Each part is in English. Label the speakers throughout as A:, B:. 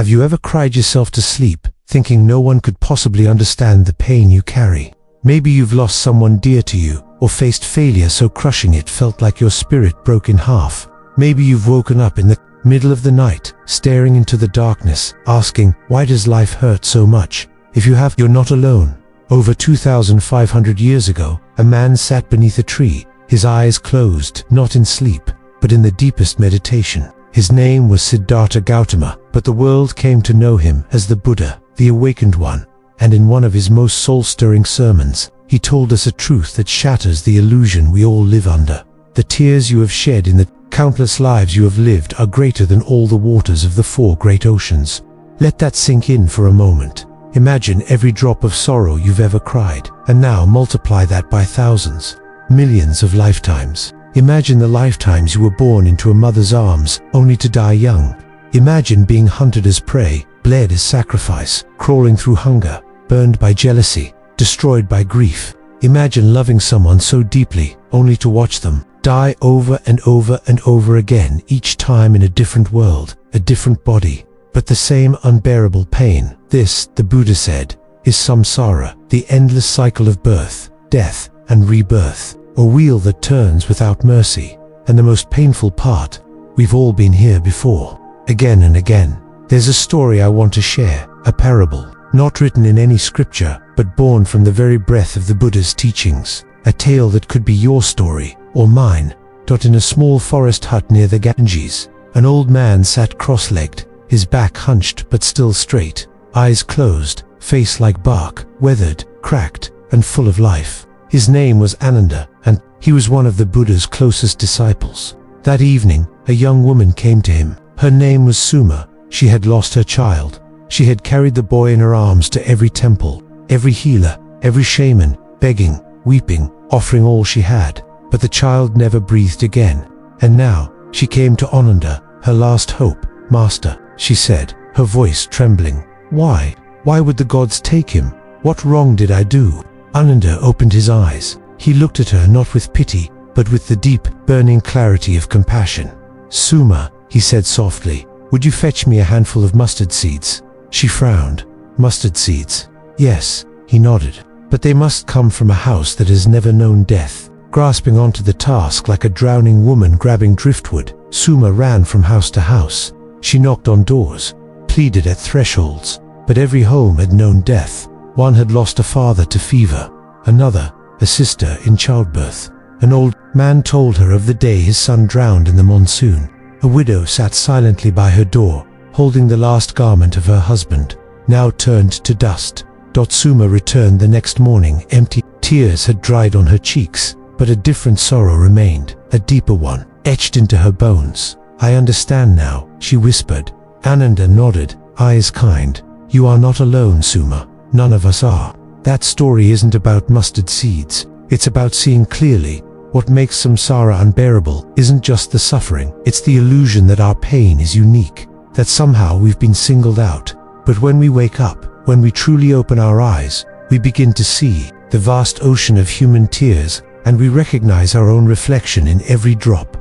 A: Have you ever cried yourself to sleep, thinking no one could possibly understand the pain you carry? Maybe you've lost someone dear to you, or faced failure so crushing it felt like your spirit broke in half. Maybe you've woken up in the middle of the night, staring into the darkness, asking, why does life hurt so much? If you have, you're not alone. Over 2,500 years ago, a man sat beneath a tree, his eyes closed, not in sleep, but in the deepest meditation. His name was Siddhartha Gautama, but the world came to know him as the Buddha, the awakened one. And in one of his most soul-stirring sermons, he told us a truth that shatters the illusion we all live under. The tears you have shed in the countless lives you have lived are greater than all the waters of the 4 great oceans. Let that sink in for a moment. Imagine every drop of sorrow you've ever cried, and now multiply that by thousands, millions of lifetimes. Imagine the lifetimes you were born into a mother's arms, only to die young. Imagine being hunted as prey, bled as sacrifice, crawling through hunger, burned by jealousy, destroyed by grief. Imagine loving someone so deeply, only to watch them die over and over and over again, each time in a different world, a different body, but the same unbearable pain. This, the Buddha said, is samsara, the endless cycle of birth, death, and rebirth, a wheel that turns without mercy. And the most painful part, we've all been here before, again and again. There's a story I want to share, a parable, not written in any scripture, but born from the very breath of the Buddha's teachings, a tale that could be your story, or mine. In a small forest hut near the Ganges, an old man sat cross-legged, his back hunched but still straight, eyes closed, face like bark, weathered, cracked, and full of life. His name was Ananda, and he was one of the Buddha's closest disciples. That evening, a young woman came to him. Her name was Suma. She had lost her child. She had carried the boy in her arms to every temple, every healer, every shaman, begging, weeping, offering all she had. But the child never breathed again. And now, she came to Ananda, her last hope. Master, she said, her voice trembling. Why? Why would the gods take him? What wrong did I do? Ananda opened his eyes. He looked at her not with pity, but with the deep, burning clarity of compassion. Suma, he said softly, would you fetch me a handful of mustard seeds? She frowned. Mustard seeds? Yes, he nodded. But they must come from a house that has never known death. Grasping onto the task like a drowning woman grabbing driftwood, Suma ran from house to house. She knocked on doors, pleaded at thresholds, but every home had known death. One had lost a father to fever, another, a sister in childbirth. An old man told her of the day his son drowned in the monsoon. A widow sat silently by her door, holding the last garment of her husband, now turned to dust. Suma returned the next morning empty. Tears had dried on her cheeks, but a different sorrow remained, a deeper one, etched into her bones. I understand now, she whispered. Ananda nodded, eyes kind. You are not alone, Suma. None of us are. That story isn't about mustard seeds. It's about seeing clearly. What makes samsara unbearable isn't just the suffering, it's the illusion that our pain is unique, that somehow we've been singled out. But when we wake up, when we truly open our eyes, we begin to see the vast ocean of human tears, and we recognize our own reflection in every drop.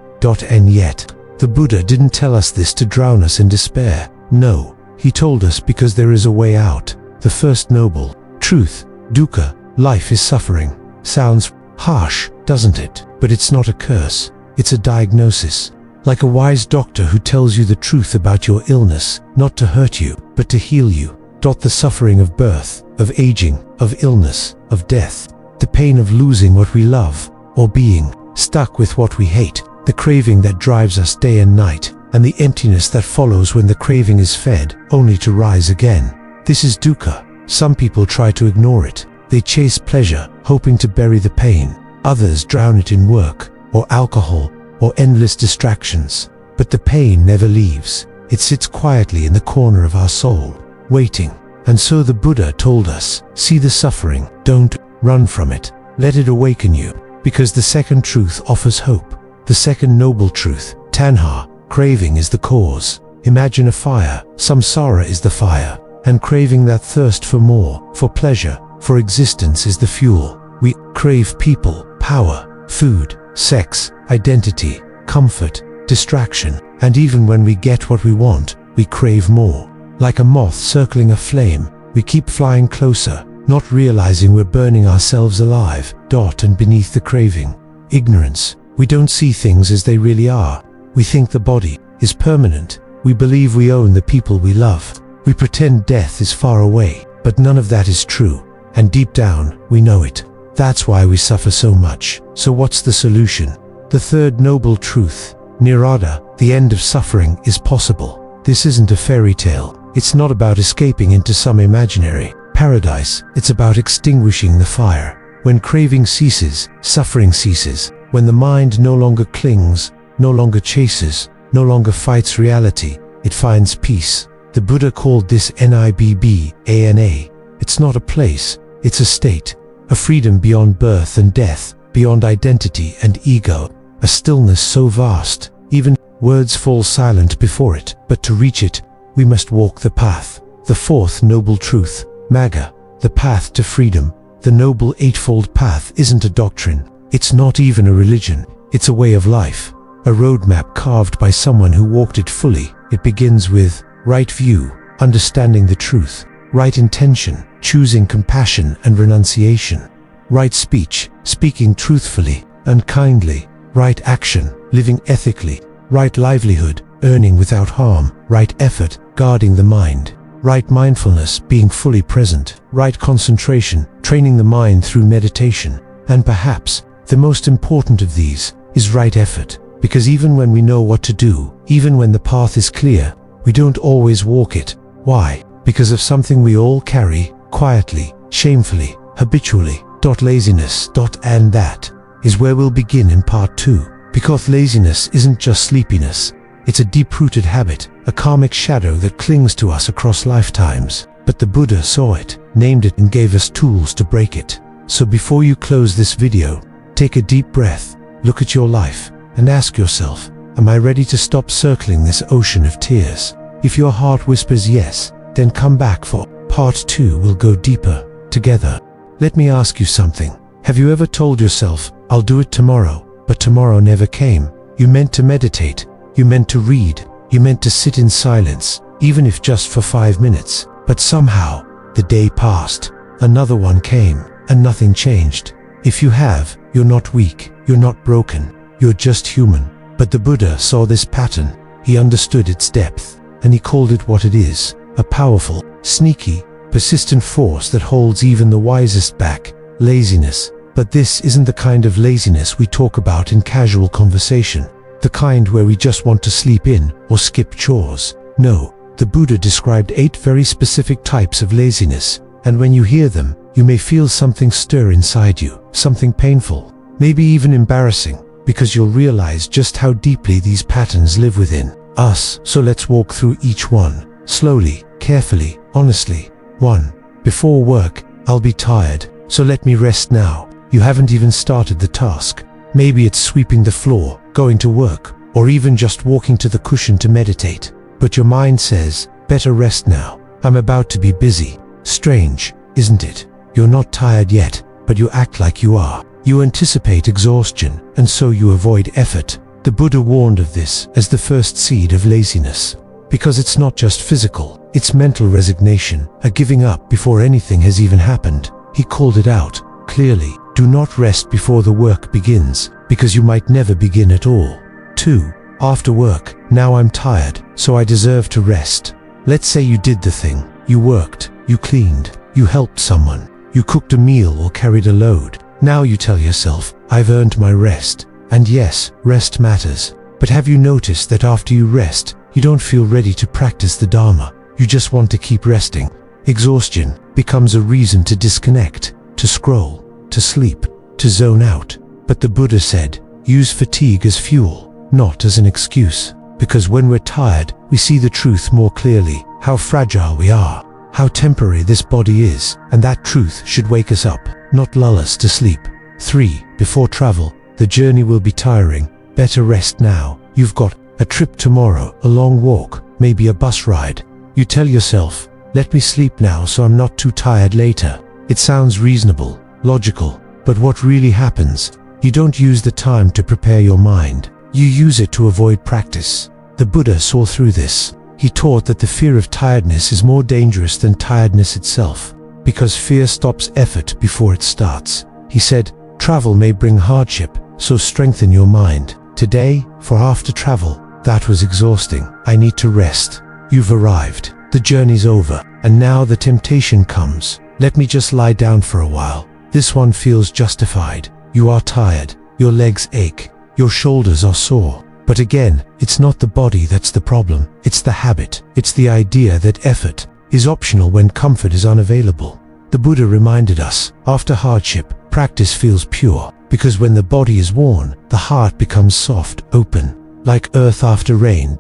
A: And yet, the Buddha didn't tell us this to drown us in despair. No, he told us because there is a way out. The first noble truth, dukkha, life is suffering. Sounds harsh, doesn't it? But it's not a curse. It's a diagnosis. Like a wise doctor who tells you the truth about your illness, not to hurt you, but to heal you. The suffering of birth, of aging, of illness, of death. The pain of losing what we love, or being stuck with what we hate. The craving that drives us day and night, and the emptiness that follows when the craving is fed, only to rise again. This is dukkha. Some people try to ignore it. They chase pleasure, hoping to bury the pain. Others drown it in work, or alcohol, or endless distractions. But the pain never leaves. It sits quietly in the corner of our soul, waiting. And so the Buddha told us, see the suffering, don't run from it. Let it awaken you, because the second truth offers hope. The second noble truth, tanha, craving is the cause. Imagine a fire, samsara is the fire, and craving that thirst for more, for pleasure, for existence is the fuel. We crave people, power, food, sex, identity, comfort, distraction, and even when we get what we want, we crave more. Like a moth circling a flame, we keep flying closer, not realizing we're burning ourselves alive, and beneath the craving. Ignorance. We don't see things as they really are. We think the body is permanent. We believe we own the people we love. We pretend death is far away, but none of that is true. And deep down, we know it. That's why we suffer so much. So what's the solution? The third noble truth, Nirada, the end of suffering, is possible. This isn't a fairy tale. It's not about escaping into some imaginary paradise. It's about extinguishing the fire. When craving ceases, suffering ceases. When the mind no longer clings, no longer chases, no longer fights reality, it finds peace. The Buddha called this Nibbana. It's not a place, it's a state, a freedom beyond birth and death, beyond identity and ego, a stillness so vast, even words fall silent before it. But to reach it, we must walk the path. The fourth noble truth, Magga, the path to freedom. The noble eightfold path isn't a doctrine. It's not even a religion. It's a way of life, a roadmap carved by someone who walked it fully. It begins with right view, understanding the truth, right intention, choosing compassion and renunciation, right speech, speaking truthfully and kindly, right action, living ethically, right livelihood, earning without harm, right effort, guarding the mind, right mindfulness, being fully present, right concentration, training the mind through meditation, and perhaps the most important of these is right effort, because even when we know what to do, even when the path is clear, we don't always walk it. Why? Because of something we all carry, quietly, shamefully, habitually. Laziness. And that is where we'll begin in part 2. Because laziness isn't just sleepiness. It's a deep-rooted habit, a karmic shadow that clings to us across lifetimes. But the Buddha saw it, named it, and gave us tools to break it. So before you close this video, take a deep breath, look at your life, and ask yourself, am I ready to stop circling this ocean of tears? If your heart whispers yes, then come back for part 2. We'll go deeper together. Let me ask you something. Have you ever told yourself, I'll do it tomorrow, but tomorrow never came? You meant to meditate, you meant to read, you meant to sit in silence, even if just for 5 minutes. But somehow, the day passed, another one came, and nothing changed. If you have, you're not weak, you're not broken, you're just human. But the Buddha saw this pattern, he understood its depth, and he called it what it is, a powerful, sneaky, persistent force that holds even the wisest back, laziness. But this isn't the kind of laziness we talk about in casual conversation, the kind where we just want to sleep in or skip chores. No, the Buddha described 8 very specific types of laziness, and when you hear them, you may feel something stir inside you, something painful, maybe even embarrassing, because you'll realize just how deeply these patterns live within us. So let's walk through each one, slowly, carefully, honestly. 1. Before work, I'll be tired, so let me rest now. You haven't even started the task. Maybe it's sweeping the floor, going to work, or even just walking to the cushion to meditate. But your mind says, better rest now. I'm about to be busy. Strange, isn't it? You're not tired yet, but you act like you are. You anticipate exhaustion, and so you avoid effort. The Buddha warned of this as the first seed of laziness. Because it's not just physical, it's mental resignation, a giving up before anything has even happened. He called it out clearly. Do not rest before the work begins, because you might never begin at all. 2. After work, now I'm tired, so I deserve to rest. Let's say you did the thing. You worked, you cleaned, you helped someone, you cooked a meal or carried a load. Now you tell yourself, I've earned my rest. And yes, rest matters. But have you noticed that after you rest, you don't feel ready to practice the Dharma? You just want to keep resting. Exhaustion becomes a reason to disconnect, to scroll, to sleep, to zone out. But the Buddha said, use fatigue as fuel, not as an excuse. Because when we're tired, we see the truth more clearly, how fragile we are, how temporary this body is, and that truth should wake us up, not lull us to sleep. 3. Before travel, the journey will be tiring. Better rest now. You've got a trip tomorrow, a long walk, maybe a bus ride. You tell yourself, let me sleep now so I'm not too tired later. It sounds reasonable, logical, but what really happens? You don't use the time to prepare your mind. You use it to avoid practice. The Buddha saw through this. He taught that the fear of tiredness is more dangerous than tiredness itself, because fear stops effort before it starts. He said, travel may bring hardship, so strengthen your mind. Today, for after travel, that was exhausting. I need to rest. You've arrived. The journey's over. And now the temptation comes. Let me just lie down for a while. This one feels justified. You are tired. Your legs ache. Your shoulders are sore. But again, it's not the body that's the problem. It's the habit. It's the idea that effort is optional when comfort is unavailable. The Buddha reminded us, after hardship, practice feels pure, because when the body is worn, the heart becomes soft, open, like earth after rain.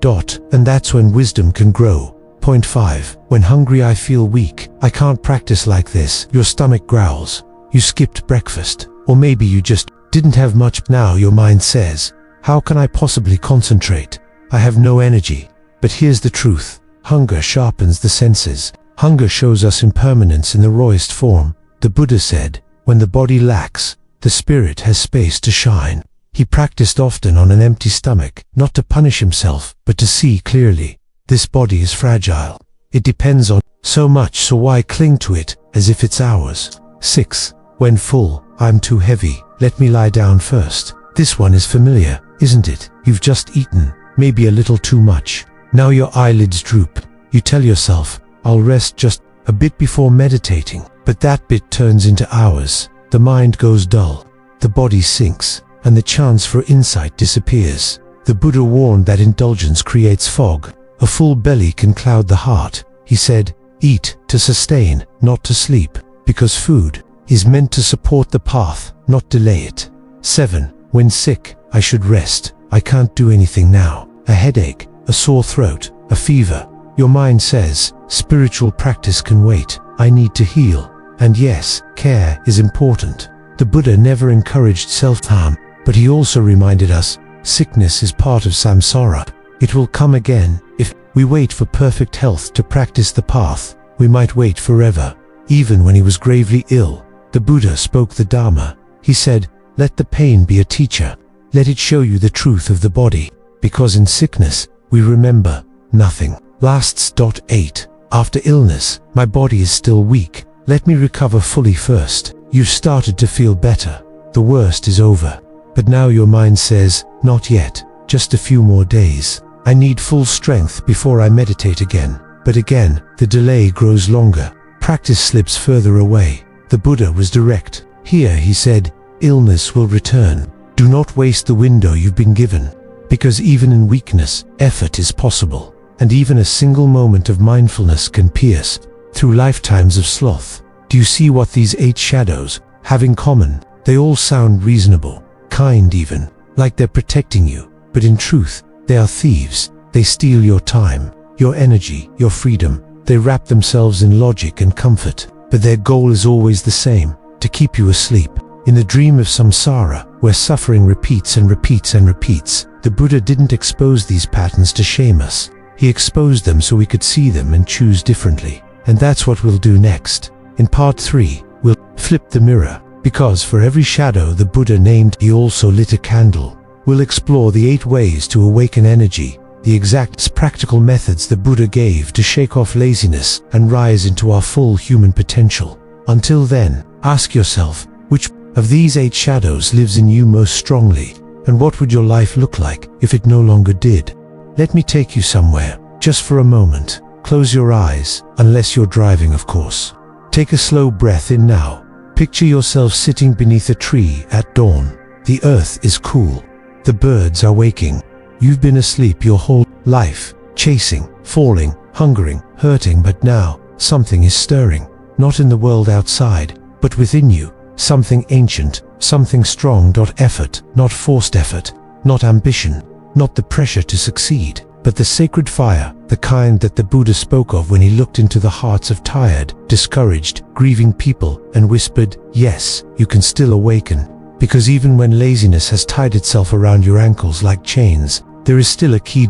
A: And that's when wisdom can grow. Point 5. When hungry I feel weak. I can't practice like this. Your stomach growls. You skipped breakfast. Or maybe you just didn't have much. Now your mind says, how can I possibly concentrate? I have no energy. But here's the truth. Hunger sharpens the senses. Hunger shows us impermanence in the rawest form. The Buddha said, when the body lacks, the spirit has space to shine. He practiced often on an empty stomach, not to punish himself, but to see clearly. This body is fragile. It depends on so much, so why cling to it as if it's ours? 6. When full, I'm too heavy. Let me lie down first. This one is familiar, isn't it? You've just eaten, maybe a little too much. Now your eyelids droop. You tell yourself, I'll rest just a bit before meditating. But that bit turns into hours. The mind goes dull. The body sinks, and the chance for insight disappears. The Buddha warned that indulgence creates fog. A full belly can cloud the heart. He said, eat to sustain, not to sleep, because food is meant to support the path, not delay it. 7. When sick, I should rest. I can't do anything now. A headache, a sore throat, a fever. Your mind says, spiritual practice can wait. I need to heal. And yes, care is important. The Buddha never encouraged self-harm, but he also reminded us, sickness is part of samsara. It will come again. If we wait for perfect health to practice the path, we might wait forever. Even when he was gravely ill, the Buddha spoke the Dharma. He said, let the pain be a teacher. Let it show you the truth of the body, because in sickness, we remember nothing. Lasts. 8. After illness, my body is still weak. Let me recover fully first. You've started to feel better. The worst is over. But now your mind says, not yet. Just a few more days. I need full strength before I meditate again. But again, the delay grows longer. Practice slips further away. The Buddha was direct. Here he said, illness will return. Do not waste the window you've been given. Because even in weakness, effort is possible. And even a single moment of mindfulness can pierce through lifetimes of sloth. Do you see what these 8 shadows have in common? They all sound reasonable, kind even, like they're protecting you. But in truth, they are thieves. They steal your time, your energy, your freedom. They wrap themselves in logic and comfort. But their goal is always the same, to keep you asleep. In the dream of samsara, where suffering repeats and repeats and repeats, the Buddha didn't expose these patterns to shame us. He exposed them so we could see them and choose differently. And that's what we'll do next. In part 3, we'll flip the mirror, because for every shadow the Buddha named, he also lit a candle. We'll explore the 8 ways to awaken energy, the exact practical methods the Buddha gave to shake off laziness and rise into our full human potential. Until then, ask yourself, which of these 8 shadows lives in you most strongly, and what would your life look like if it no longer did? Let me take you somewhere, just for a moment. Close your eyes, unless you're driving, of course. Take a slow breath in now. Picture yourself sitting beneath a tree at dawn. The earth is cool. The birds are waking. You've been asleep your whole life, chasing, falling, hungering, hurting, but now something is stirring. Not in the world outside, but within you. Something ancient, something strong. Effort, not forced effort, not ambition, not the pressure to succeed, but the sacred fire, the kind that the Buddha spoke of when he looked into the hearts of tired, discouraged, grieving people and whispered, yes, you can still awaken. Because even when laziness has tied itself around your ankles like chains, there is still a key.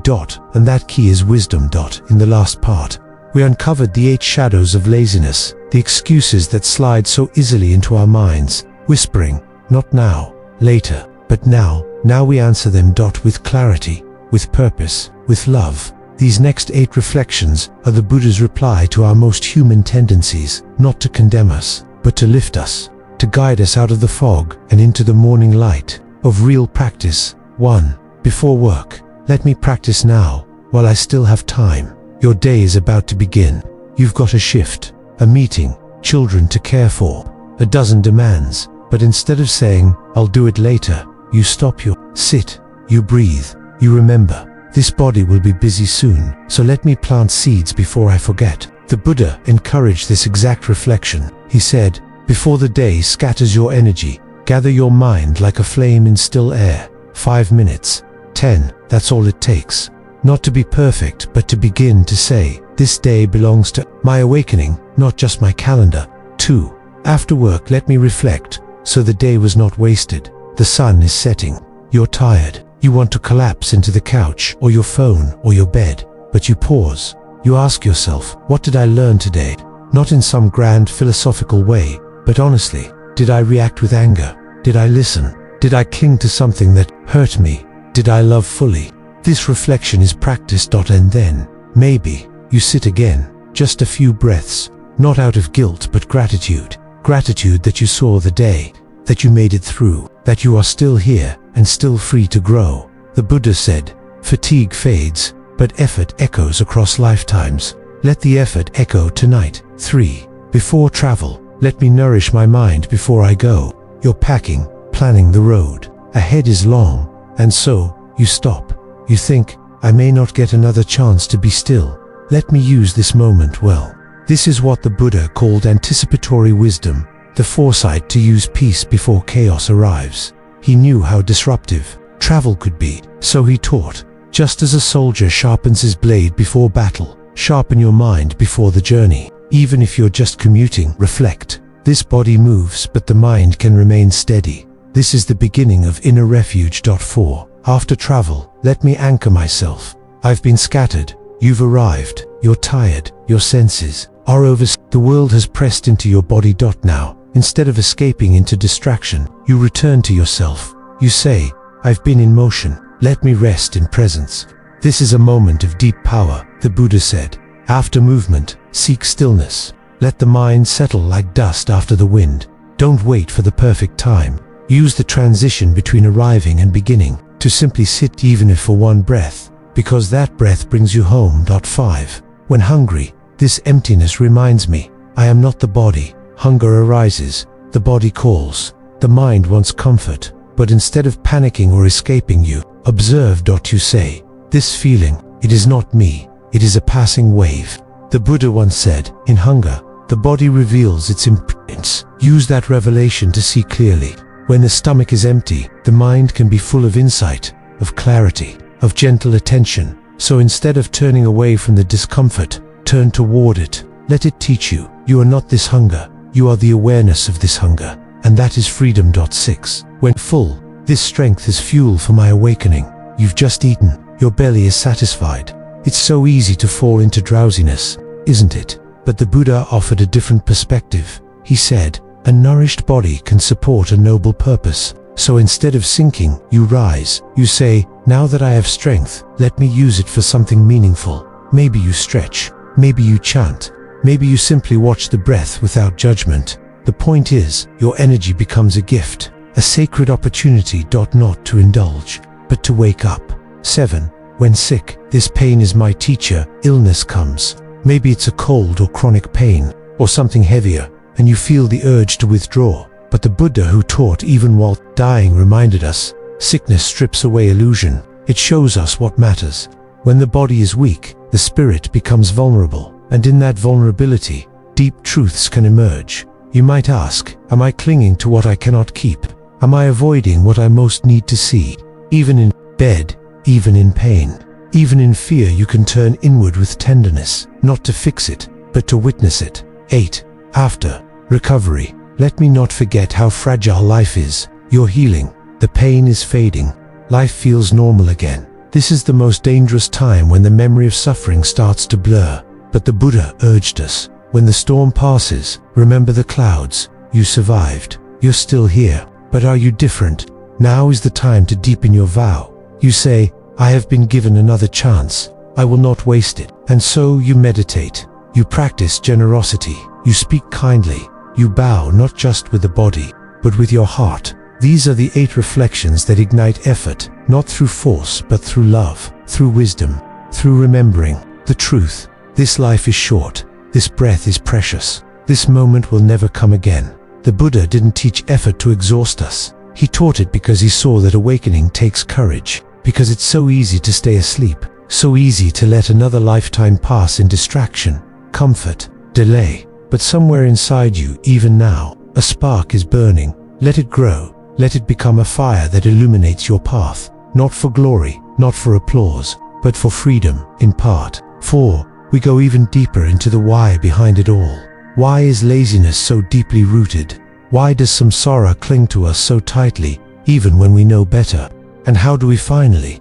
A: And that key is wisdom. In the last part, we uncovered the 8 shadows of laziness, the excuses that slide so easily into our minds, whispering, not now, later, but now. Now we answer them. With clarity, with purpose, with love. These next 8 reflections are the Buddha's reply to our most human tendencies, not to condemn us, but to lift us, to guide us out of the fog and into the morning light of real practice. 1. Before work, let me practice now, while I still have time. Your day is about to begin. You've got a shift, a meeting, children to care for, a dozen demands, but instead of saying, "I'll do it later," you stop, you sit, you breathe, you remember. This body will be busy soon, so let me plant seeds before I forget. The Buddha encouraged this exact reflection. He said, "Before the day scatters your energy, gather your mind like a flame in still air. 5 minutes, 10, that's all it takes. Not to be perfect, but to begin to say, this day belongs to my awakening, not just my calendar." 2. After work, let me reflect, so the day was not wasted. The sun is setting. You're tired. You want to collapse into the couch or your phone or your bed, but you pause. You ask yourself, what did I learn today? Not in some grand philosophical way, but honestly, did I react with anger? Did I listen? Did I cling to something that hurt me? Did I love fully? This reflection is practiced. And then, maybe, you sit again, just a few breaths, not out of guilt but gratitude. Gratitude that you saw the day, that you made it through, that you are still here and still free to grow. The Buddha said, fatigue fades, but effort echoes across lifetimes. Let the effort echo tonight. 3. Before travel, let me nourish my mind before I go. You're packing, planning the road. Ahead is long, and so, you stop. You think, I may not get another chance to be still. Let me use this moment well. This is what the Buddha called anticipatory wisdom, the foresight to use peace before chaos arrives. He knew how disruptive travel could be, so he taught, just as a soldier sharpens his blade before battle, sharpen your mind before the journey. Even if you're just commuting, reflect. This body moves, but the mind can remain steady. This is the beginning of inner refuge. 4. After travel, let me anchor myself. I've been scattered. You've arrived. You're tired. Your senses are over. The world has pressed into your body. Now, instead of escaping into distraction, you return to yourself. You say, I've been in motion. Let me rest in presence. This is a moment of deep power, the Buddha said. After movement, seek stillness. Let the mind settle like dust after the wind. Don't wait for the perfect time. Use the transition between arriving and beginning to simply sit, even if for one breath, because that breath brings you home. 5. When hungry, this emptiness reminds me, I am not the body. Hunger arises, the body calls, the mind wants comfort, but instead of panicking or escaping, you observe. You say, this feeling, it is not me, it is a passing wave. The Buddha once said, in hunger, the body reveals its impermanence. Use that revelation to see clearly. When the stomach is empty, the mind can be full of insight, of clarity, of gentle attention. So instead of turning away from the discomfort, turn toward it. Let it teach you, you are not this hunger, you are the awareness of this hunger, and that is freedom. 6. When full, this strength is fuel for my awakening. You've just eaten, your belly is satisfied. It's so easy to fall into drowsiness, isn't it? But the Buddha offered a different perspective. He said, a nourished body can support a noble purpose. So instead of sinking, you rise. You say, now that I have strength, let me use it for something meaningful. Maybe you stretch, maybe you chant, maybe you simply watch the breath without judgment. The point is, your energy becomes a gift, a sacred opportunity. Not to indulge, but to wake up. 7. When sick, this pain is my teacher. Illness comes. Maybe it's a cold or chronic pain, or something heavier, and you feel the urge to withdraw. But the Buddha, who taught even while dying, reminded us, sickness strips away illusion. It shows us what matters. When the body is weak, the spirit becomes vulnerable, and in that vulnerability, deep truths can emerge. You might ask, am I clinging to what I cannot keep? Am I avoiding what I most need to see? Even in bed, even in pain, even in fear, you can turn inward with tenderness, not to fix it, but to witness it. 8. After recovery, let me not forget how fragile life is. You're healing, the pain is fading, life feels normal again. This is the most dangerous time, when the memory of suffering starts to blur. But the Buddha urged us, when the storm passes, remember the clouds. You survived, you're still here, but are you different? Now is the time to deepen your vow. You say, I have been given another chance. I will not waste it. And so you meditate. You practice generosity. You speak kindly. You bow not just with the body, but with your heart. These are the 8 reflections that ignite effort, not through force, but through love, through wisdom, through remembering the truth. This life is short. This breath is precious. This moment will never come again. The Buddha didn't teach effort to exhaust us. He taught it because he saw that awakening takes courage, because it's so easy to stay asleep, so easy to let another lifetime pass in distraction, comfort, delay. But somewhere inside you, even now, a spark is burning. Let it grow. Let it become a fire that illuminates your path, not for glory, not for applause, but for freedom, in part. 4. We go even deeper into the why behind it all. Why is laziness so deeply rooted? Why does samsara cling to us so tightly, even when we know better? And how do we finally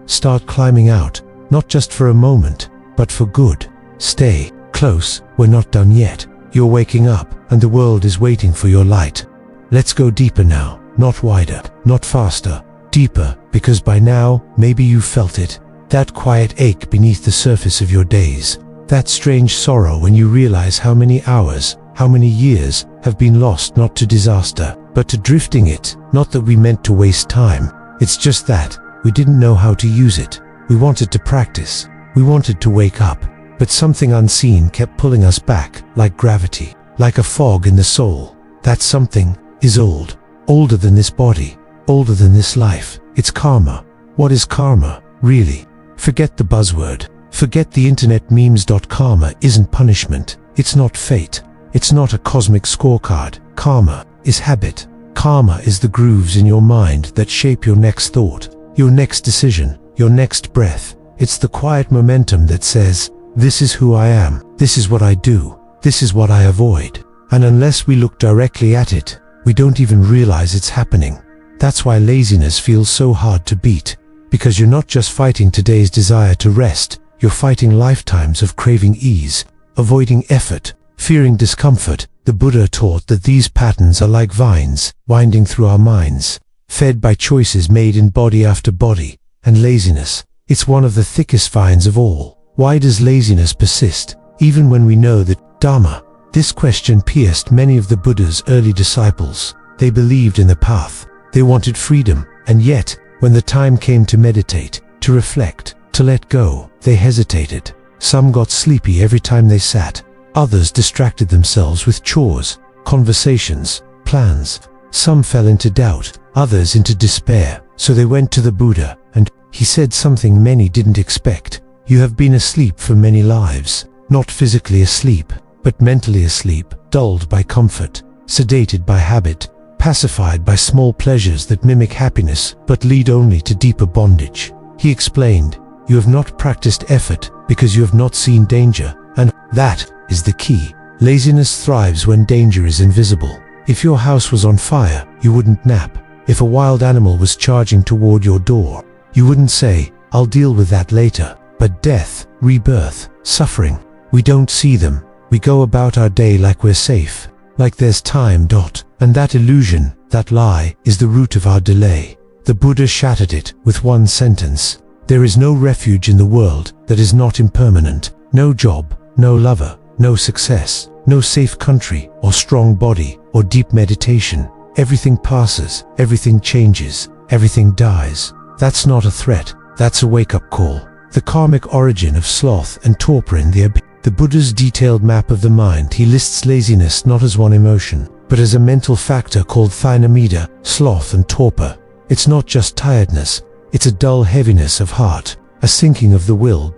A: start climbing out, not just for a moment, but for good? Stay close, we're not done yet. You're waking up, and the world is waiting for your light. Let's go deeper now, not wider, not faster, deeper, because by now, maybe you felt it. That quiet ache beneath the surface of your days. That strange sorrow when you realize how many hours, how many years have been lost not to disaster, but to drifting it. Not that we meant to waste time. It's just that we didn't know how to use it. We wanted to practice. We wanted to wake up. But something unseen kept pulling us back, like gravity, like a fog in the soul. That something is old, older than this body, older than this life. It's karma. What is karma, really? Forget the buzzword. Forget the internet memes. Karma isn't punishment. It's not fate. It's not a cosmic scorecard. Karma is habit. Karma is the grooves in your mind that shape your next thought, your next decision, your next breath. It's the quiet momentum that says, this is who I am. This is what I do. This is what I avoid. And unless we look directly at it, we don't even realize it's happening. That's why laziness feels so hard to beat. Because you're not just fighting today's desire to rest, you're fighting lifetimes of craving ease, avoiding effort, fearing discomfort. The Buddha taught that these patterns are like vines, winding through our minds, fed by choices made in body after body. And laziness, it's one of the thickest vines of all. Why does laziness persist, even when we know that Dharma? This question pierced many of the Buddha's early disciples. They believed in the path. They wanted freedom. And yet, when the time came to meditate, to reflect, to let go, they hesitated. Some got sleepy every time they sat. Others distracted themselves with chores, conversations, plans. Some fell into doubt, others into despair. So they went to the Buddha, and he said something many didn't expect. You have been asleep for many lives. Not physically asleep, but mentally asleep, dulled by comfort, sedated by habit, pacified by small pleasures that mimic happiness but lead only to deeper bondage. He explained, you have not practiced effort because you have not seen danger, and that is the key. Laziness thrives when danger is invisible. If your house was on fire, you wouldn't nap. If a wild animal was charging toward your door, you wouldn't say, I'll deal with that later. But death, rebirth, suffering, we don't see them. We go about our day like we're safe, like there's time. And that illusion, that lie, is the root of our delay. The Buddha shattered it with one sentence. There is no refuge in the world that is not impermanent. No job, no lover, no success, no safe country or strong body or deep meditation. Everything passes, everything changes, everything dies. That's not a threat, that's a wake-up call. The karmic origin of sloth and torpor in the Buddha's detailed map of the mind. He lists laziness not as one emotion, but as a mental factor called thinamida, sloth and torpor. It's not just tiredness, it's a dull heaviness of heart, a sinking of the will.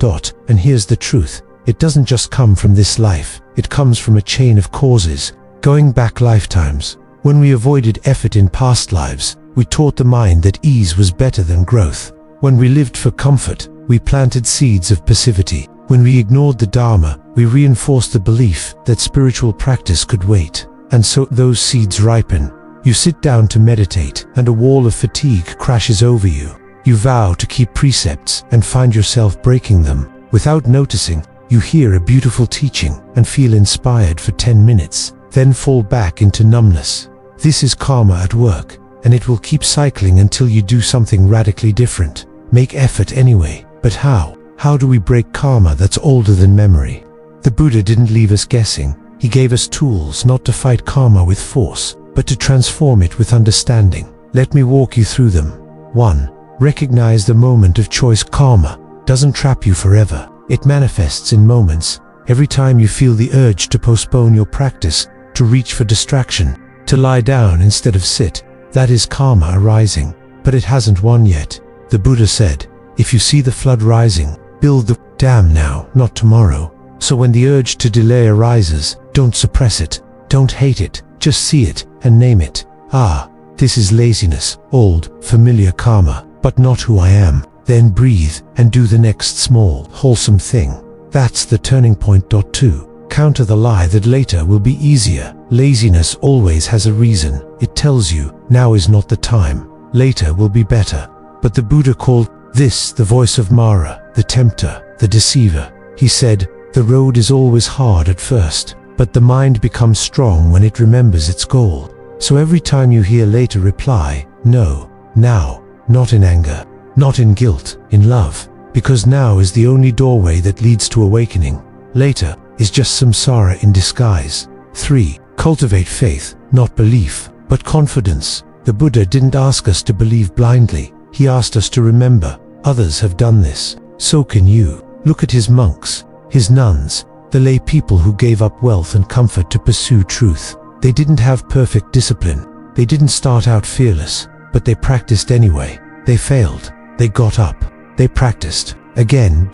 A: And here's the truth, it doesn't just come from this life, it comes from a chain of causes, going back lifetimes. When we avoided effort in past lives, we taught the mind that ease was better than growth. When we lived for comfort, we planted seeds of passivity. When we ignored the Dharma, we reinforced the belief that spiritual practice could wait. And so those seeds ripen. You sit down to meditate, and a wall of fatigue crashes over you. You vow to keep precepts and find yourself breaking them. Without noticing, you hear a beautiful teaching and feel inspired for 10 minutes, then fall back into numbness. This is karma at work, and it will keep cycling until you do something radically different. Make effort anyway. But how? How do we break karma that's older than memory? The Buddha didn't leave us guessing. He gave us tools not to fight karma with force, but to transform it with understanding. Let me walk you through them. 1. Recognize the moment of choice. Karma doesn't trap you forever. It manifests in moments. Every time you feel the urge to postpone your practice, to reach for distraction, to lie down instead of sit, that is karma arising. But it hasn't won yet. The Buddha said, if you see the flood rising, build the dam now, not tomorrow. So when the urge to delay arises, don't suppress it, don't hate it, just see it and name it. Ah, this is laziness, old, familiar karma, but not who I am. Then breathe and do the next small, wholesome thing. That's the turning point. 2. Counter the lie that later will be easier. Laziness always has a reason. It tells you, now is not the time. Later will be better. But the Buddha called this the voice of Mara, the tempter, the deceiver. He said, the road is always hard at first, but the mind becomes strong when it remembers its goal. So every time you hear later, reply, no, now, not in anger, not in guilt, in love, because now is the only doorway that leads to awakening. Later is just samsara in disguise. 3. Cultivate faith, not belief, but confidence. The Buddha didn't ask us to believe blindly. He asked us to remember, others have done this, so can you. Look at his monks, his nuns, the lay people who gave up wealth and comfort to pursue truth. They didn't have perfect discipline. They didn't start out fearless, but they practiced anyway. They failed. They got up. They practiced again,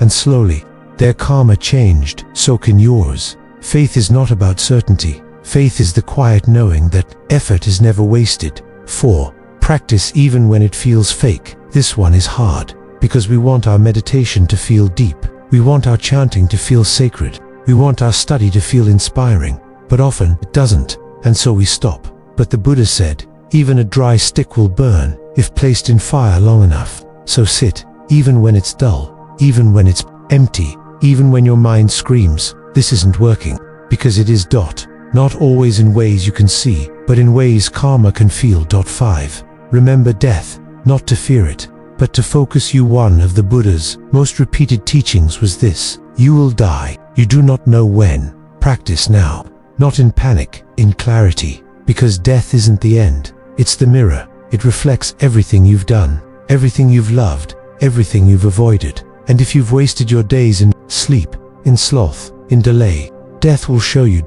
A: and slowly their karma changed. So can yours. Faith is not about certainty. Faith is the quiet knowing that effort is never wasted. 4. Practice even when it feels fake. This one is hard, because we want our meditation to feel deep. We want our chanting to feel sacred. We want our study to feel inspiring. But often it doesn't, and so we stop. But the Buddha said, even a dry stick will burn if placed in fire long enough. So sit, even when it's dull, even when it's empty, even when your mind screams, this isn't working, because it is. Not always in ways you can see, but in ways karma can feel. 5. Remember death, not to fear it, but to focus you. One of the Buddha's most repeated teachings was this: you will die, you do not know when. Practice now, not in panic, in clarity, because death isn't the end, it's the mirror. It reflects everything you've done, everything you've loved, everything you've avoided. And if you've wasted your days in sleep, in sloth, in delay, death will show you.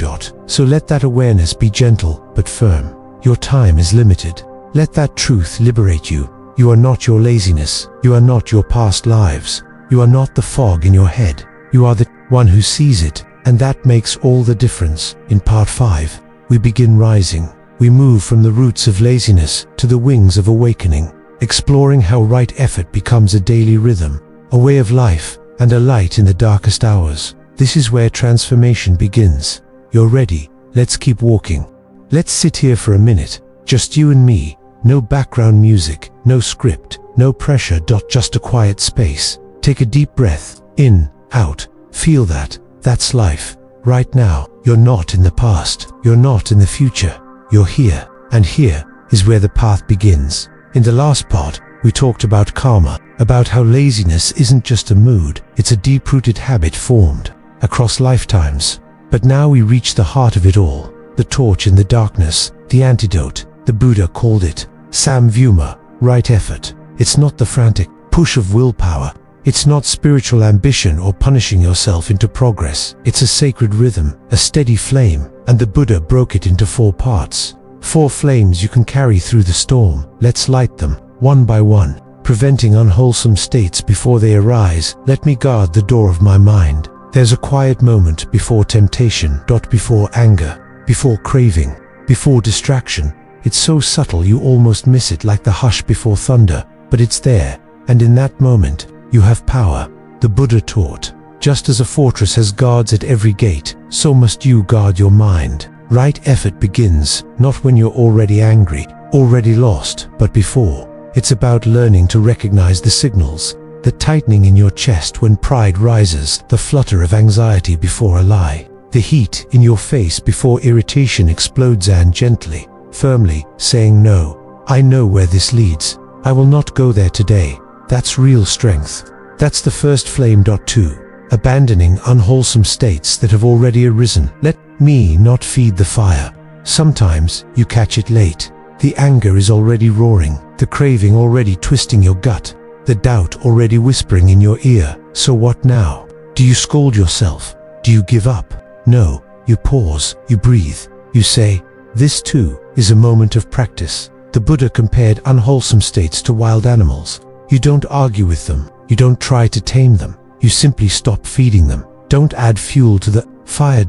A: So let that awareness be gentle but firm. Your time is limited. Let that truth liberate you. You are not your laziness. You are not your past lives. You are not the fog in your head. You are the one who sees it, and that makes all the difference. In part 5, we begin rising. We move from the roots of laziness to the wings of awakening, exploring how right effort becomes a daily rhythm, a way of life, and a light in the darkest hours. This is where transformation begins. You're ready. Let's keep walking. Let's sit here for a minute, just you and me. No background music, no script, no pressure. Just a quiet space. Take a deep breath, in, out. Feel that. That's life. Right now, you're not in the past. You're not in the future. You're here. And here is where the path begins. In the last part, we talked about karma, about how laziness isn't just a mood, it's a deep-rooted habit formed across lifetimes. But now we reach the heart of it all, the torch in the darkness, the antidote. The Buddha called it samvyuma, right effort. It's not the frantic push of willpower. It's not spiritual ambition or punishing yourself into progress. It's a sacred rhythm, a steady flame, and the Buddha broke it into 4 parts. 4 flames you can carry through the storm. Let's light them, one by one, preventing unwholesome states before they arise. Let me guard the door of my mind. There's a quiet moment before temptation, before anger, before craving, before distraction. It's so subtle you almost miss it, like the hush before thunder, but it's there, and in that moment, you have power. The Buddha taught, just as a fortress has guards at every gate, so must you guard your mind. Right effort begins, not when you're already angry, already lost, but before. It's about learning to recognize the signals, the tightening in your chest when pride rises, the flutter of anxiety before a lie, the heat in your face before irritation explodes, and gently, firmly, saying no. I know where this leads. I will not go there today. That's real strength. That's the first flame. 2. Abandoning unwholesome states that have already arisen. Let me not feed the fire. Sometimes you catch it late. The anger is already roaring, the craving already twisting your gut, the doubt already whispering in your ear. So what now? Do you scold yourself? Do you give up? No, you pause, you breathe, you say, this too is a moment of practice. The Buddha compared unwholesome states to wild animals. You don't argue with them, you don't try to tame them, you simply stop feeding them. Don't add fuel to the fire.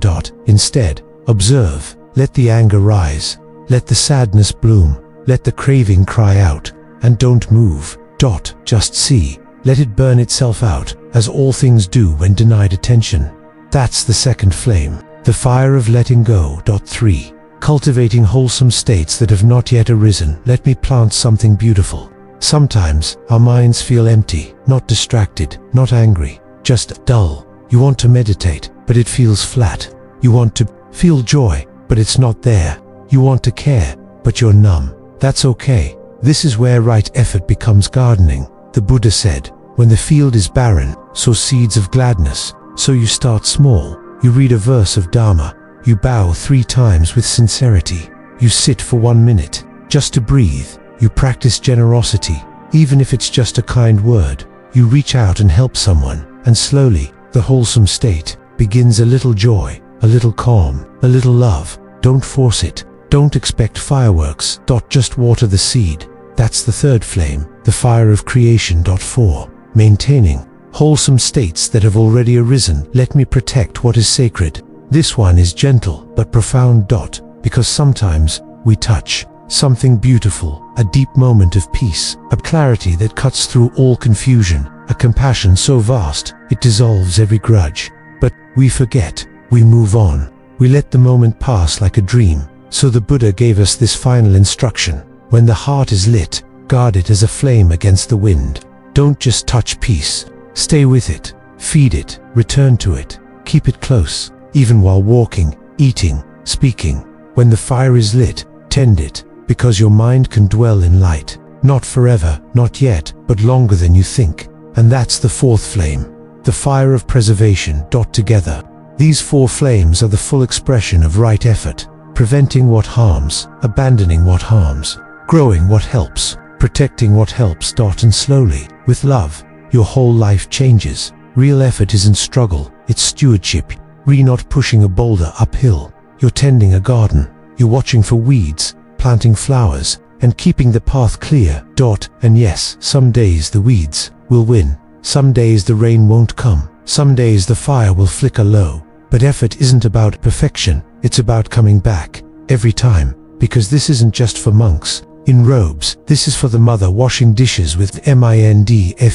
A: Instead, observe, let the anger rise, let the sadness bloom, let the craving cry out, and don't move. Just see, let it burn itself out, as all things do when denied attention. That's the second flame, the fire of letting go. 3. Cultivating wholesome states that have not yet arisen. Let me plant something beautiful. Sometimes our minds feel empty, not distracted, not angry, just dull. You want to meditate, but it feels flat. You want to feel joy, but it's not there. You want to care, but you're numb. That's okay. This is where right effort becomes gardening. The Buddha said, when the field is barren, sow seeds of gladness. So you start small. You read a verse of Dharma. You bow 3 times with sincerity. You sit for 1 minute, just to breathe. You practice generosity, even if it's just a kind word. You reach out and help someone, and slowly, the wholesome state begins. A little joy, a little calm, a little love. Don't force it. Don't expect fireworks. Just water the seed. That's the third flame, the fire of creation. 4. Maintaining wholesome states that have already arisen. Let me protect what is sacred. This one is gentle but profound. Because sometimes we touch something beautiful, a deep moment of peace, a clarity that cuts through all confusion, a compassion so vast it dissolves every grudge. But we forget, we move on, we let the moment pass like a dream. So the Buddha gave us this final instruction: when the heart is lit, guard it as a flame against the wind. Don't just touch peace, stay with it, feed it, return to it, keep it close, even while walking, eating, speaking. When the fire is lit, tend it, because your mind can dwell in light, not forever, not yet, but longer than you think. And that's the fourth flame, the fire of preservation. Together, these 4 flames are the full expression of right effort, preventing what harms, abandoning what harms, growing what helps, protecting what helps. And slowly, with love, your whole life changes. Real effort isn't struggle, it's stewardship. You're not pushing a boulder uphill, you're tending a garden, you're watching for weeds, planting flowers, and keeping the path clear. And yes, some days the weeds will win, some days the rain won't come, some days the fire will flicker low. But effort isn't about perfection, it's about coming back, every time, because this isn't just for monks in robes, this is for the mother washing dishes with mindfulness.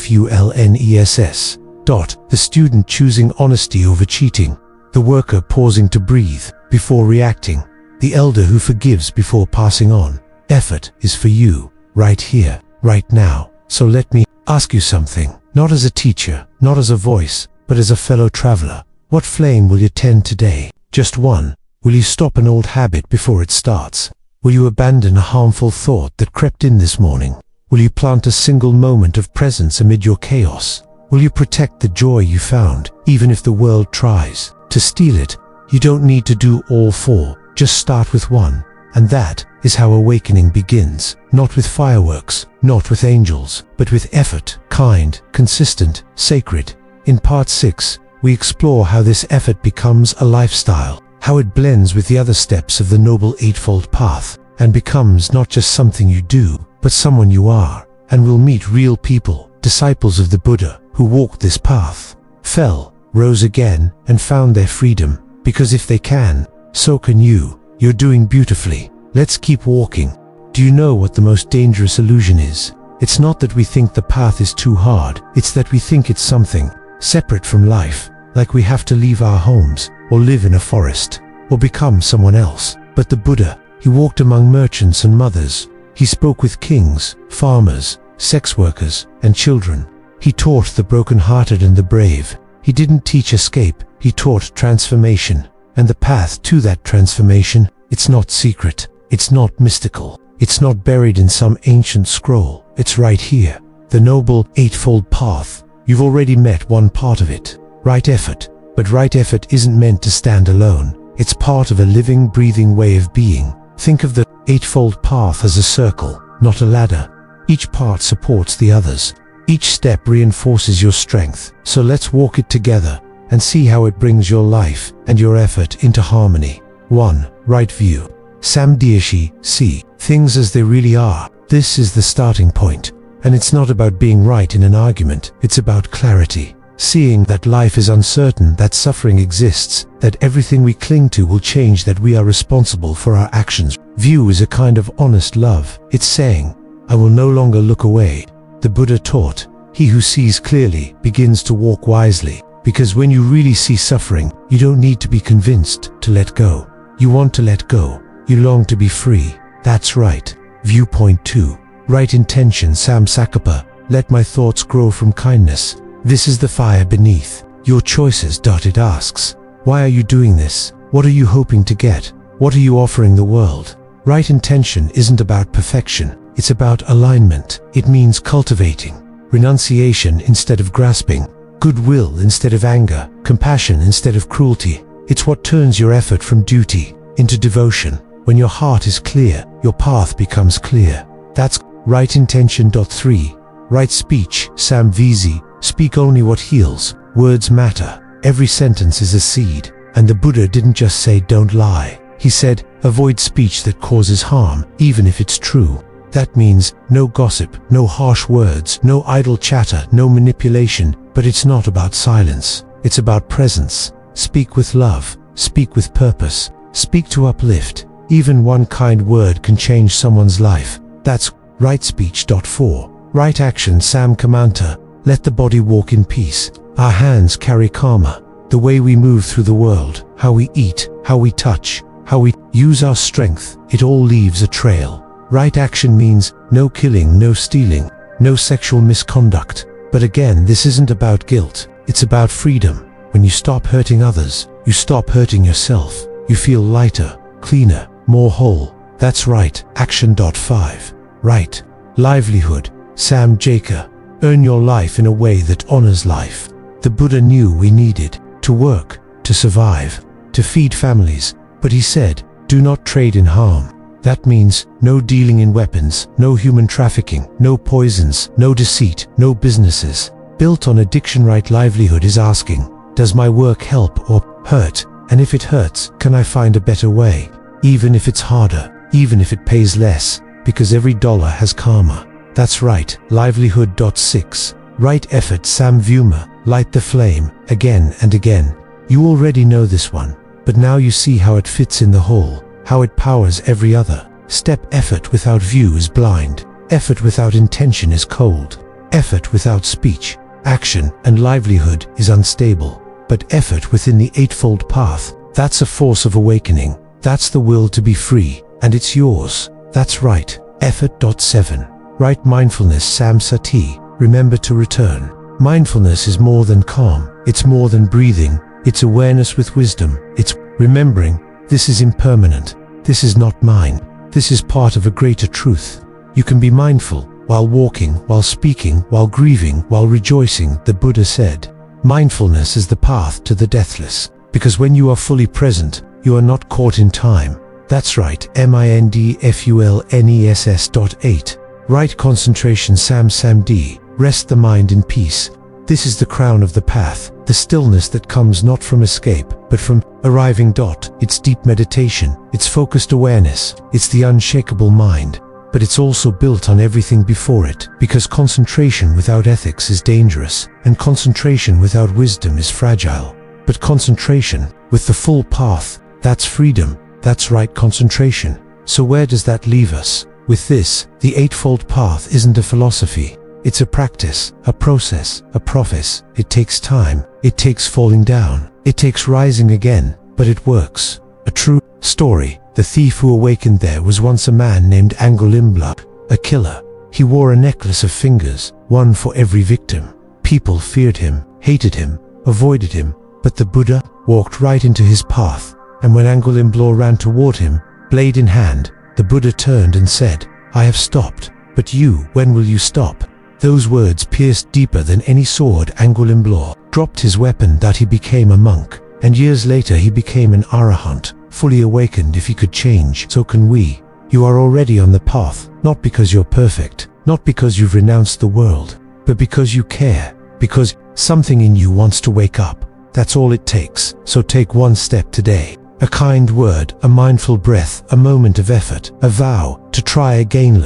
A: The student choosing honesty over cheating, the worker pausing to breathe before reacting, the elder who forgives before passing on. Effort is for you, right here, right now. So let me ask you something, not as a teacher, not as a voice, but as a fellow traveler. What flame will you tend today? Just one. Will you stop an old habit before it starts? Will you abandon a harmful thought that crept in this morning? Will you plant a single moment of presence amid your chaos? Will you protect the joy you found, even if the world tries to steal it? You don't need to do all 4, just start with one. And that is how awakening begins. Not with fireworks, not with angels, but with effort, kind, consistent, sacred. In part 6, we explore how this effort becomes a lifestyle, how it blends with the other steps of the Noble Eightfold Path, and becomes not just something you do, but someone you are. And we'll meet real people, disciples of the Buddha, who walked this path, fell, rose again, and found their freedom. Because if they can, so can you. You're doing beautifully. Let's keep walking. Do you know what the most dangerous illusion is? It's not that we think the path is too hard, it's that we think it's something separate from life, like we have to leave our homes, or live in a forest, or become someone else. But the Buddha, he walked among merchants and mothers. He spoke with kings, farmers, sex workers, and children. He taught the broken-hearted and the brave. He didn't teach escape, he taught transformation. And the path to that transformation, it's not secret, it's not mystical, it's not buried in some ancient scroll. It's right here, the Noble Eightfold Path. You've already met one part of it. Right effort. But right effort isn't meant to stand alone. It's part of a living, breathing way of being. Think of the Eightfold Path as a circle, not a ladder. Each part supports the others. Each step reinforces your strength. So let's walk it together and see how it brings your life and your effort into harmony. 1. Right view. Samdiashi, see things as they really are. This is the starting point. And it's not about being right in an argument. It's about clarity. Seeing that life is uncertain, that suffering exists, that everything we cling to will change, that we are responsible for our actions. View is a kind of honest love. It's saying, I will no longer look away. The Buddha taught, he who sees clearly begins to walk wisely. Because when you really see suffering, you don't need to be convinced to let go. You want to let go. You long to be free. That's right. Viewpoint 2. Right intention. Samsakapa. Let my thoughts grow from kindness. This is the fire beneath your choices. It asks, why are you doing this? What are you hoping to get? What are you offering the world? Right intention isn't about perfection. It's about alignment. It means cultivating renunciation instead of grasping, goodwill instead of anger, compassion instead of cruelty. It's what turns your effort from duty into devotion. When your heart is clear, your path becomes clear. That's right intention. 3. Right speech. Samvisi. Speak only what heals. Words matter. Every sentence is a seed. And the Buddha didn't just say don't lie. He said, avoid speech that causes harm, even if it's true. That means no gossip, no harsh words, no idle chatter, no manipulation. But it's not about silence. It's about presence. Speak with love. Speak with purpose. Speak to uplift. Even one kind word can change someone's life. That's right speech. 4. Right action. Samkamanta. Let the body walk in peace. Our hands carry karma. The way we move through the world, how we eat, how we touch, how we use our strength, it all leaves a trail. Right action means no killing, no stealing, no sexual misconduct. But again, this isn't about guilt. It's about freedom. When you stop hurting others, you stop hurting yourself. You feel lighter, cleaner, more whole. That's right. Action. 5. Right livelihood. Sam Jaker. Earn your life in a way that honors life. The Buddha knew we needed to work, to survive, to feed families. But he said, do not trade in harm. That means no dealing in weapons, no human trafficking, no poisons, no deceit, no businesses built on addiction. Right livelihood is asking, does my work help or hurt? And if it hurts, can I find a better way? Even if it's harder, even if it pays less, because every dollar has karma. That's right. Livelihood. 6. Right effort. Samvyuma. Light the flame, again and again. You already know this one, but now you see how it fits in the whole, how it powers every other step. Effort without view is blind. Effort without intention is cold. Effort without speech, action, and livelihood is unstable. But effort within the Eightfold Path, that's a force of awakening. That's the will to be free, and it's yours. That's right. Effort. 7. Right mindfulness. Samsati. Remember to return. Mindfulness is more than calm. It's more than breathing. It's awareness with wisdom. It's remembering, this is impermanent. This is not mine. This is part of a greater truth. You can be mindful while walking, while speaking, while grieving, while rejoicing. The Buddha said, mindfulness is the path to the deathless. Because when you are fully present, you are not caught in time. That's right. Mindfulness. 8. Right concentration. Samsamdi. Rest the mind in peace. This is the crown of the path, the stillness that comes not from escape, but from arriving. It's deep meditation, it's focused awareness, it's the unshakable mind. But it's also built on everything before it, because concentration without ethics is dangerous, and concentration without wisdom is fragile. But concentration with the full path, that's freedom. That's right concentration. So where does that leave us? With this, the Eightfold Path isn't a philosophy. It's a practice, a process, a process. It takes time. It takes falling down. It takes rising again, but it works. A true story. The thief who awakened there was once a man named Angulimala, a killer. He wore a necklace of fingers, one for every victim. People feared him, hated him, avoided him, but the Buddha walked right into his path. And when Angulimala ran toward him, blade in hand, the Buddha turned and said, I have stopped. But you, when will you stop? Those words pierced deeper than any sword Angulimblor dropped his weapon that he became a monk, and years later he became an arahant, fully awakened. If he could change, so can we. You are already on the path, not because you're perfect, not because you've renounced the world, but because you care, because something in you wants to wake up. That's all it takes, so take one step today. A kind word, a mindful breath, a moment of effort, a vow to try again.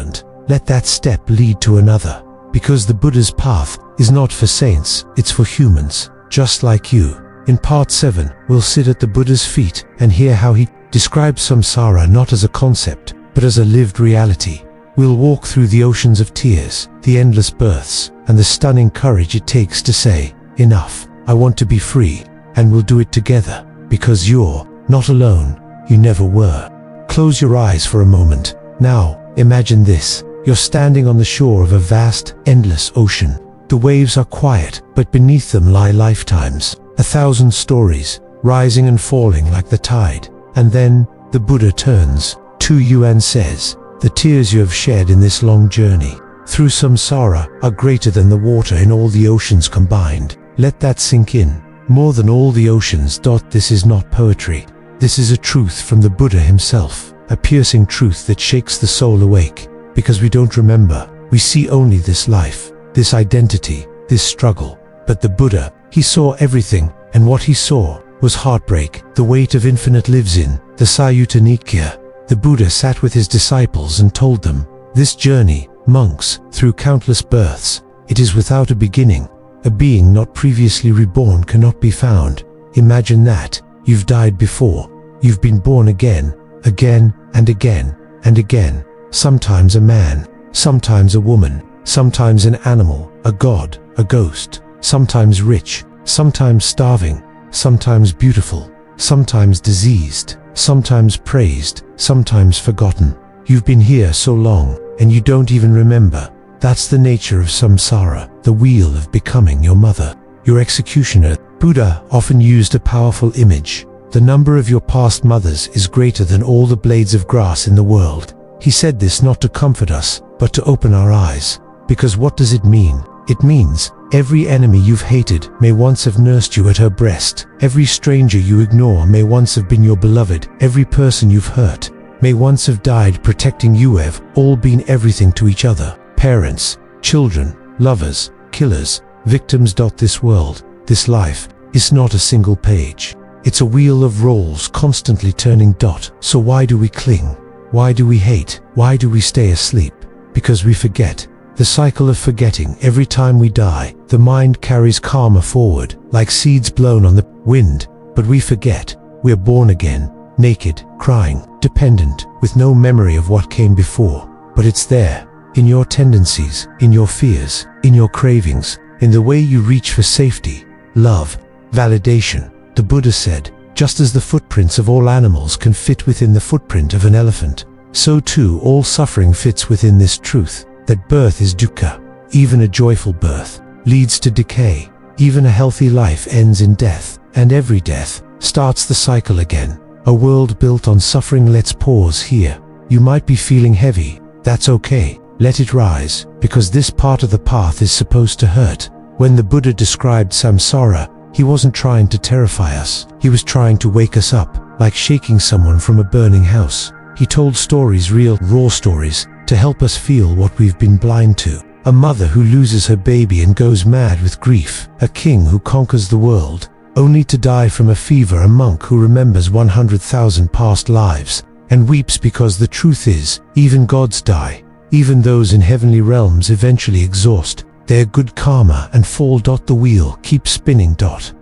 A: Let that step lead to another. Because the Buddha's path is not for saints, it's for humans, just like you. In part 7, we'll sit at the Buddha's feet and hear how he describes samsara not as a concept, but as a lived reality. We'll walk through the oceans of tears, the endless births, and the stunning courage it takes to say, enough, I want to be free, and we'll do it together, because you're not alone, you never were. Close your eyes for a moment. Now, imagine this. You're standing on the shore of a vast, endless ocean. The waves are quiet, but beneath them lie lifetimes, 1,000 stories, rising and falling like the tide. And then, the Buddha turns to you and says, the tears you have shed in this long journey through samsara are greater than the water in all the oceans combined. Let that sink in. More than all the oceans. This is not poetry. This is a truth from the Buddha himself, a piercing truth that shakes the soul awake. Because we don't remember, we see only this life, this identity, this struggle. But the Buddha, he saw everything, and what he saw was heartbreak. The weight of infinite lives in the Sayutta Nikaya. The Buddha sat with his disciples and told them, this journey, monks, through countless births, it is without a beginning. A being not previously reborn cannot be found. Imagine that. You've died before. You've been born again, again and again and again. Sometimes a man, sometimes a woman, sometimes an animal, a god, a ghost, sometimes rich, sometimes starving, sometimes beautiful, sometimes diseased, sometimes praised, sometimes forgotten. You've been here so long, and you don't even remember. That's the nature of samsara, the wheel of becoming your mother, your executioner. Buddha often used a powerful image. The number of your past mothers is greater than all the blades of grass in the world. He said this not to comfort us, but to open our eyes. Because what does it mean? It means, every enemy you've hated may once have nursed you at her breast. Every stranger you ignore may once have been your beloved. Every person you've hurt may once have died protecting you. Have all been everything to each other. Parents, children, lovers, killers, victims. This world, this life, is not a single page. It's a wheel of roles constantly turning. So why do we cling? Why do we hate? Why do we stay asleep? Because we forget. The cycle of forgetting. Every time we die, the mind carries karma forward, like seeds blown on the wind. But we forget. We're born again, naked, crying, dependent, with no memory of what came before. But it's there, in your tendencies, in your fears, in your cravings, in the way you reach for safety, love, validation. The Buddha said, just as the footprints of all animals can fit within the footprint of an elephant, so too all suffering fits within this truth, that birth is dukkha. Even a joyful birth leads to decay. Even a healthy life ends in death, and every death starts the cycle again. A world built on suffering. Let's pause here. You might be feeling heavy. That's okay. Let it rise, because this part of the path is supposed to hurt. When the Buddha described samsara, he wasn't trying to terrify us. He was trying to wake us up, like shaking someone from a burning house. He told stories, real, raw stories, to help us feel what we've been blind to. A mother who loses her baby and goes mad with grief. A king who conquers the world, only to die from a fever. A monk who remembers 100,000 past lives, and weeps because the truth is, even gods die. Even those in heavenly realms eventually exhaust their good karma and fall. The wheel keeps spinning.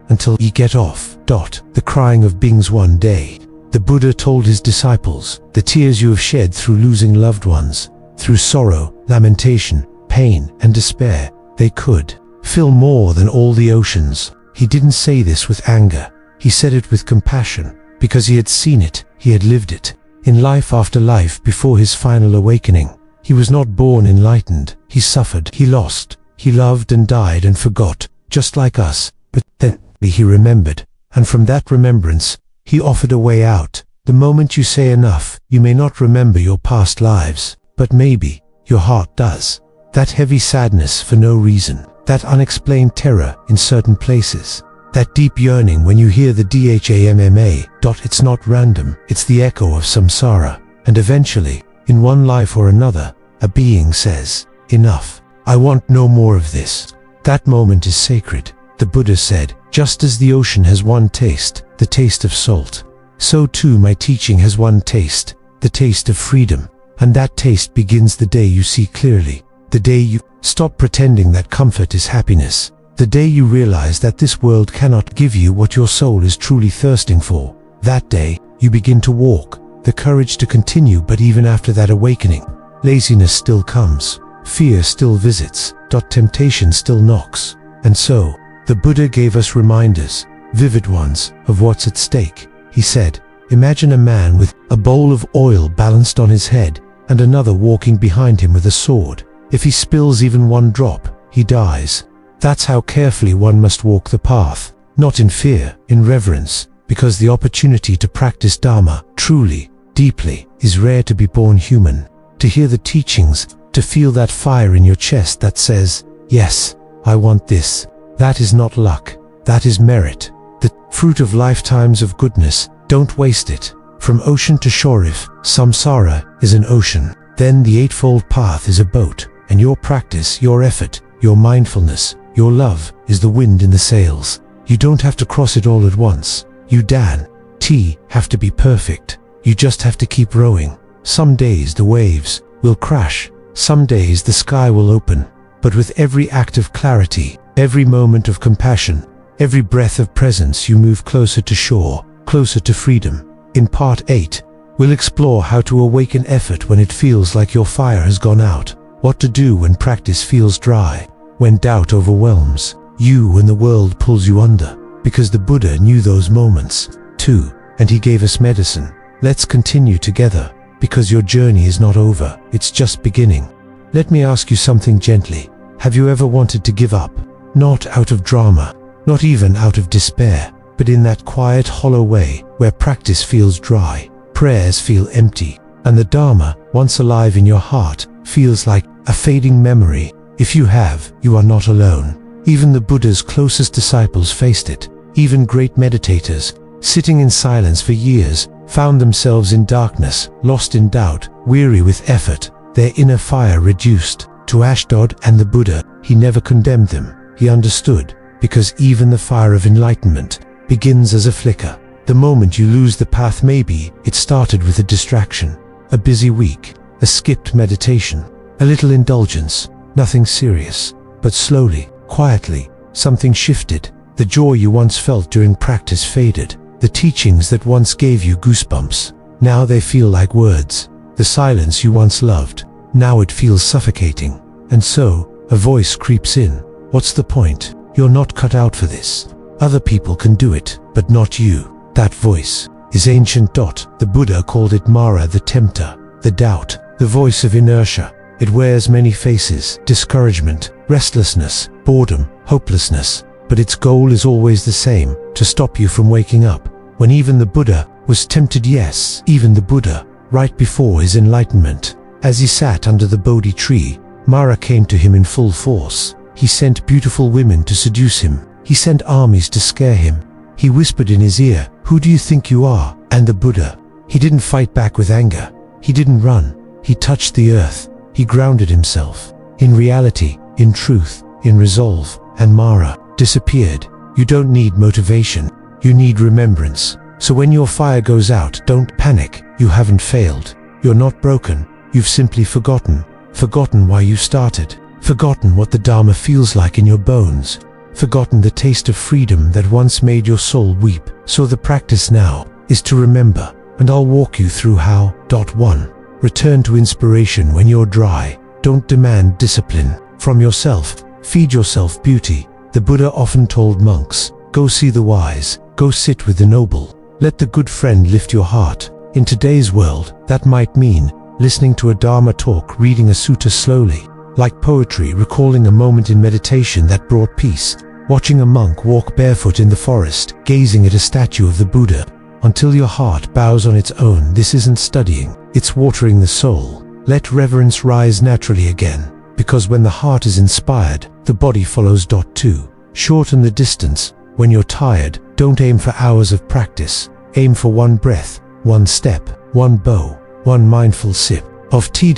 A: Until you get off. The crying of beings. One day, the Buddha told his disciples, the tears you have shed through losing loved ones, through sorrow, lamentation, pain, and despair, they could fill more than all the oceans. He didn't say this with anger. He said it with compassion, because he had seen it, he had lived it. In life after life before his final awakening, he was not born enlightened. He suffered, he lost, he loved and died and forgot, just like us. But then he remembered, and from that remembrance, he offered a way out. The moment you say enough, you may not remember your past lives, but maybe your heart does. That heavy sadness for no reason. That unexplained terror in certain places. That deep yearning when you hear the dhamma. It's not random, it's the echo of samsara. And eventually, in one life or another, a being says, enough. I want no more of this. That moment is sacred. The Buddha said, just as the ocean has one taste, the taste of salt, so too my teaching has one taste, the taste of freedom. And that taste begins the day you see clearly. The day you stop pretending that comfort is happiness. The day you realize that this world cannot give you what your soul is truly thirsting for. That day, you begin to walk, the courage to continue. But even after that awakening, laziness still comes, fear still visits, temptation still knocks. And so, the Buddha gave us reminders, vivid ones, of what's at stake. He said, imagine a man with a bowl of oil balanced on his head, and another walking behind him with a sword. If he spills even one drop, he dies. That's how carefully one must walk the path, not in fear, in reverence, because the opportunity to practice Dharma truly, deeply, is rare to be born human. To hear the teachings, to feel that fire in your chest that says, yes, I want this. That is not luck, that is merit. The fruit of lifetimes of goodness, don't waste it. From ocean to shore, if samsara is an ocean, then the Eightfold Path is a boat. And your practice, your effort, your mindfulness, your love is the wind in the sails. You don't have to cross it all at once. You have to be perfect. You just have to keep rowing. Some days the waves will crash. Some days the sky will open. But with every act of clarity, every moment of compassion, every breath of presence, you move closer to shore, closer to freedom. In Part 8, we'll explore how to awaken effort when it feels like your fire has gone out. What to do when practice feels dry, when doubt overwhelms you and the world pulls you under. Because the Buddha knew those moments, too, and he gave us medicine. Let's continue together, because your journey is not over, it's just beginning. Let me ask you something gently. Have you ever wanted to give up? Not out of drama, not even out of despair, but in that quiet, hollow way where practice feels dry, prayers feel empty, and the Dharma, once alive in your heart, feels like a fading memory. If you have, you are not alone. Even the Buddha's closest disciples faced it. Even great meditators, sitting in silence for years, found themselves in darkness, lost in doubt, weary with effort, their inner fire reduced to ashdod. And the Buddha, he never condemned them. He understood, because even the fire of enlightenment begins as a flicker. The moment you lose the path, maybe it started with a distraction, a busy week, a skipped meditation, a little indulgence, nothing serious. But slowly, quietly, something shifted. The joy you once felt during practice faded. The teachings that once gave you goosebumps, now they feel like words. The silence you once loved, now it feels suffocating. And so, a voice creeps in. What's the point? You're not cut out for this. Other people can do it, but not you. That voice is ancient. The Buddha called it Mara, the tempter, the doubt, the voice of inertia. It wears many faces: discouragement, restlessness, boredom, hopelessness. But its goal is always the same: to stop you from waking up. When even the Buddha was tempted, yes, even the Buddha, right before his enlightenment, as he sat under the Bodhi tree, Mara came to him in full force. He sent beautiful women to seduce him. He sent armies to scare him. He whispered in his ear, "Who do you think you are?" And the Buddha, he didn't fight back with anger. He didn't run. He touched the earth. He grounded himself in reality, in truth, in resolve, and Mara disappeared. You don't need motivation. You need remembrance. So when your fire goes out, don't panic. You haven't failed. You're not broken. You've simply forgotten. Forgotten why you started. Forgotten what the Dharma feels like in your bones. Forgotten the taste of freedom that once made your soul weep. So the practice now is to remember, and I'll walk you through how. 1. Return to inspiration when you're dry. Don't demand discipline from yourself. Feed yourself beauty. The Buddha often told monks, go see the wise, go sit with the noble. Let the good friend lift your heart. In today's world, that might mean listening to a Dharma talk, reading a sutta slowly, like poetry, recalling a moment in meditation that brought peace, watching a monk walk barefoot in the forest, gazing at a statue of the Buddha, until your heart bows on its own. This isn't studying, it's watering the soul. Let reverence rise naturally again. Because when the heart is inspired, the body follows. 2. Shorten the distance. When you're tired, don't aim for hours of practice. Aim for one breath, one step, one bow, one mindful sip of tea.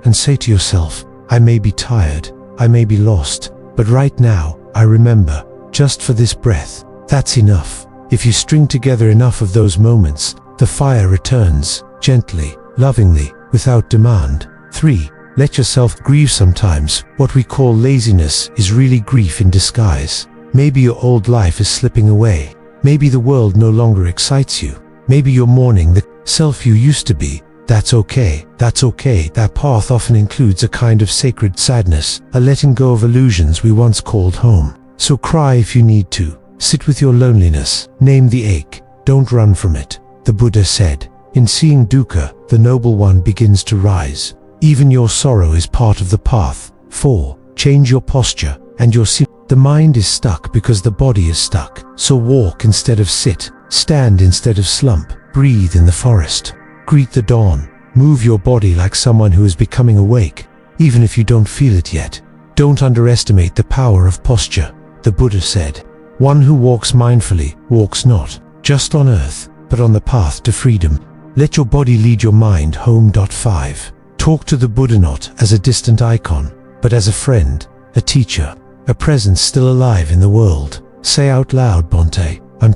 A: And say to yourself, I may be tired, I may be lost, but right now, I remember, just for this breath. That's enough. If you string together enough of those moments, the fire returns, gently, lovingly, without demand. 3. Let yourself grieve sometimes. What we call laziness is really grief in disguise. Maybe your old life is slipping away. Maybe the world no longer excites you. Maybe you're mourning the self you used to be. That's okay. That's okay. That path often includes a kind of sacred sadness, a letting go of illusions we once called home. So cry if you need to. Sit with your loneliness. Name the ache. Don't run from it. The Buddha said, in seeing dukkha, the noble one begins to rise. Even your sorrow is part of the path. 4. Change your posture and your seat. The mind is stuck because the body is stuck. So walk instead of sit. Stand instead of slump. Breathe in the forest. Greet the dawn. Move your body like someone who is becoming awake, even if you don't feel it yet. Don't underestimate the power of posture. The Buddha said, one who walks mindfully walks not just on earth, but on the path to freedom. Let your body lead your mind home. 5. Talk to the Buddha not as a distant icon, but as a friend, a teacher, a presence still alive in the world. Say out loud, Bhante, I'm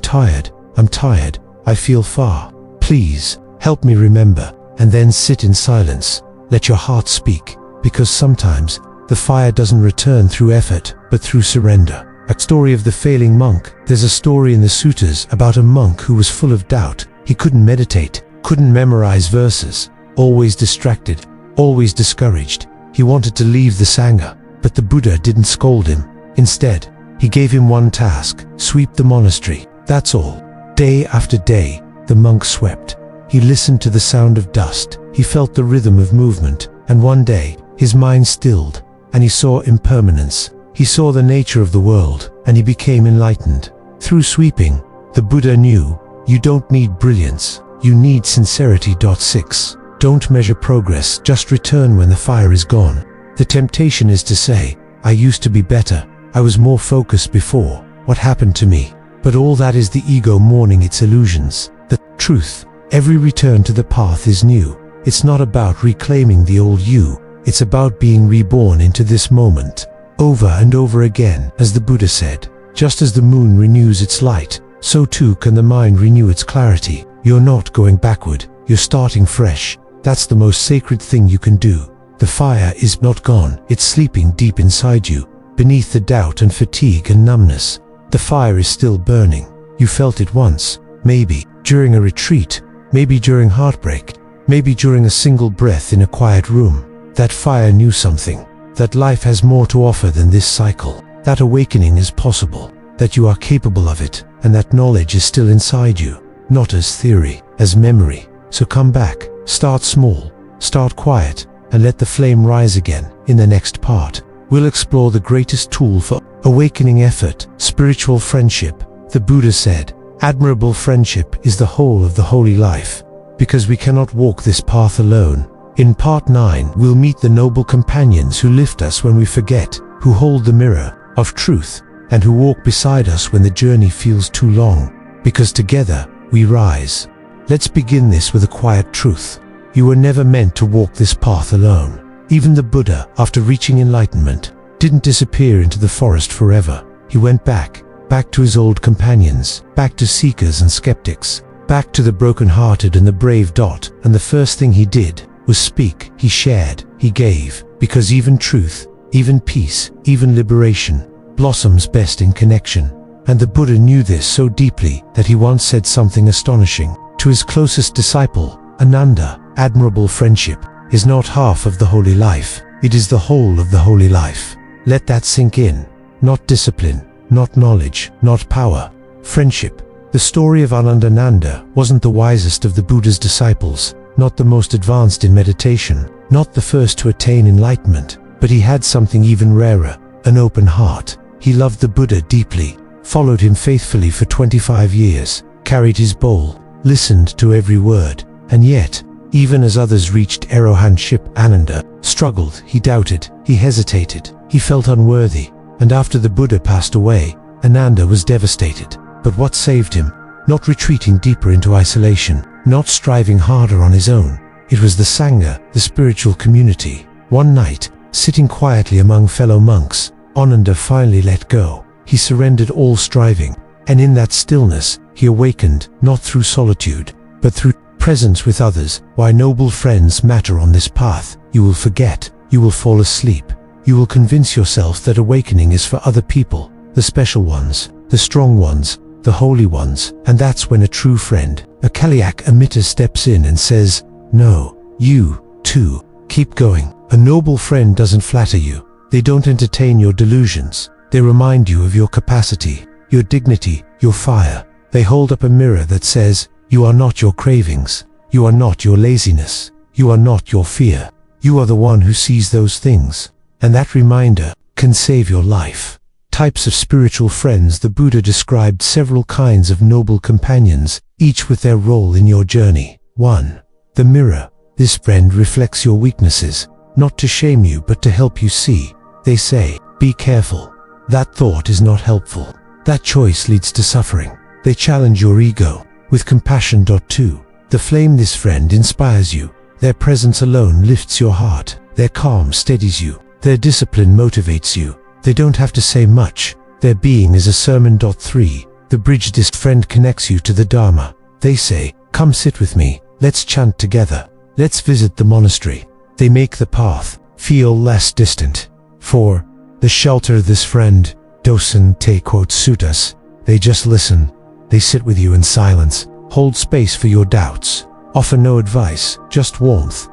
A: tired, I feel far. Please, help me remember. And then sit in silence. Let your heart speak, because sometimes the fire doesn't return through effort, but through surrender. A story of the failing monk. There's a story in the suttas about a monk who was full of doubt. He couldn't meditate, couldn't memorize verses, always distracted, always discouraged. He wanted to leave the Sangha, but the Buddha didn't scold him. Instead, he gave him one task: sweep the monastery. That's all. Day after day, the monk swept. He listened to the sound of dust. He felt the rhythm of movement. And one day, his mind stilled, and he saw impermanence. He saw the nature of the world, and he became enlightened. Through sweeping, the Buddha knew, you don't need brilliance, you need sincerity. 6. Don't measure progress, just return when the fire is gone. The temptation is to say, I used to be better, I was more focused before, what happened to me? But all that is the ego mourning its illusions. The truth, every return to the path is new. It's not about reclaiming the old you, it's about being reborn into this moment. Over and over again, as the Buddha said, just as the moon renews its light, so too can the mind renew its clarity. You're not going backward, you're starting fresh. That's the most sacred thing you can do. The fire is not gone, it's sleeping deep inside you, beneath the doubt and fatigue and numbness. The fire is still burning. You felt it once, maybe during a retreat, maybe during heartbreak, maybe during a single breath in a quiet room. That fire knew something, that life has more to offer than this cycle, that awakening is possible, that you are capable of it, and that knowledge is still inside you, not as theory, as memory. So come back, start small, start quiet, and let the flame rise again. In the next part, we'll explore the greatest tool for awakening effort, spiritual friendship. The Buddha said, admirable friendship is the whole of the holy life, because we cannot walk this path alone. In part 9, we'll meet the noble companions who lift us when we forget, who hold the mirror of truth, and who walk beside us when the journey feels too long, because together we rise. Let's begin this with a quiet truth. You were never meant to walk this path alone. Even the Buddha, after reaching enlightenment, didn't disappear into the forest forever. He went back to his old companions, back to seekers and skeptics, back to the broken-hearted and the brave. And the first thing he did was speak. He shared, he gave, because even truth, even peace, even liberation blossoms best in connection. And the Buddha knew this so deeply that he once said something astonishing to his closest disciple, Ananda. Admirable friendship is not half of the holy life, it is the whole of the holy life. Let that sink in. Not discipline, not knowledge, not power. Friendship. The story of Anandananda wasn't the wisest of the Buddha's disciples, not the most advanced in meditation, not the first to attain enlightenment, but he had something even rarer, an open heart. He loved the Buddha deeply, followed him faithfully for 25 years, carried his bowl, listened to every word, and yet, Even as others reached Arrowhand ship, Ananda struggled, he doubted, he hesitated, he felt unworthy. And after the Buddha passed away, Ananda was devastated. But what saved him? Not retreating deeper into isolation, not striving harder on his own. It was the Sangha, the spiritual community. One night, sitting quietly among fellow monks, Ananda finally let go. He surrendered all striving, and in that stillness, he awakened, not through solitude, but through presence with others. Why noble friends matter on this path. You will forget, you will fall asleep, you will convince yourself that awakening is for other people, the special ones, the strong ones, the holy ones, and that's when a true friend, a Kalyak emitter, steps in and says, no, you, too, keep going. A noble friend doesn't flatter you. They don't entertain your delusions. They remind you of your capacity, your dignity, your fire. They hold up a mirror that says, you are not your cravings. You are not your laziness. You are not your fear. You are the one who sees those things. And that reminder can save your life. Types of spiritual friends. The Buddha described several kinds of noble companions, each with their role in your journey. 1. The mirror. This friend reflects your weaknesses, not to shame you but to help you see. They say, be careful. That thought is not helpful. That choice leads to suffering. They challenge your ego with compassion. 2. The flame. This friend inspires you. Their presence alone lifts your heart. Their calm steadies you. Their discipline motivates you. They don't have to say much. Their being is a sermon. 3. The bridge. This friend connects you to the Dharma. They say, come sit with me. Let's chant together. Let's visit the monastery. They make the path feel less distant. 4. The shelter. This friend, Dosen Te quotes suttas. They just listen. They sit with you in silence, hold space for your doubts, offer no advice, just warmth.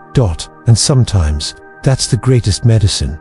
A: And sometimes, that's the greatest medicine.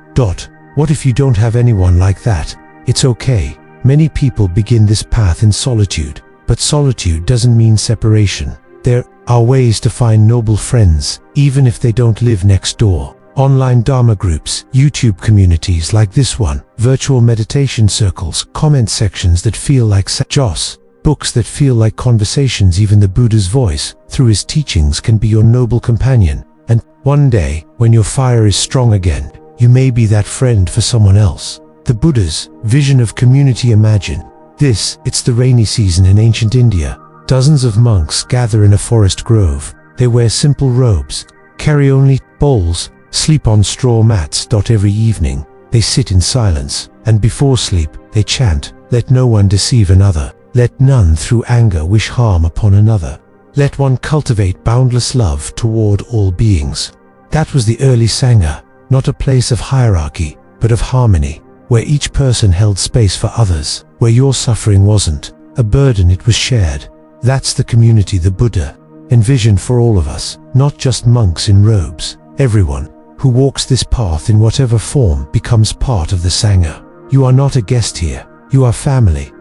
A: What if you don't have anyone like that? It's okay. Many people begin this path in solitude, but solitude doesn't mean separation. There are ways to find noble friends, even if they don't live next door. Online Dharma groups, YouTube communities like this one, virtual meditation circles, comment sections that feel like Joss, books that feel like conversations. Even the Buddha's voice, through his teachings, can be your noble companion. And one day, when your fire is strong again, you may be that friend for someone else. The Buddha's vision of community. Imagine this, it's the rainy season in ancient India. Dozens of monks gather in a forest grove. They wear simple robes, carry only bowls, sleep on straw mats. Every evening, they sit in silence, and before sleep, they chant, let no one deceive another. Let none through anger wish harm upon another. Let one cultivate boundless love toward all beings. That was the early Sangha, not a place of hierarchy, but of harmony, where each person held space for others, where your suffering wasn't a burden, it was shared. That's the community the Buddha envisioned for all of us, not just monks in robes. Everyone who walks this path in whatever form becomes part of the Sangha. You are not a guest here, you are family.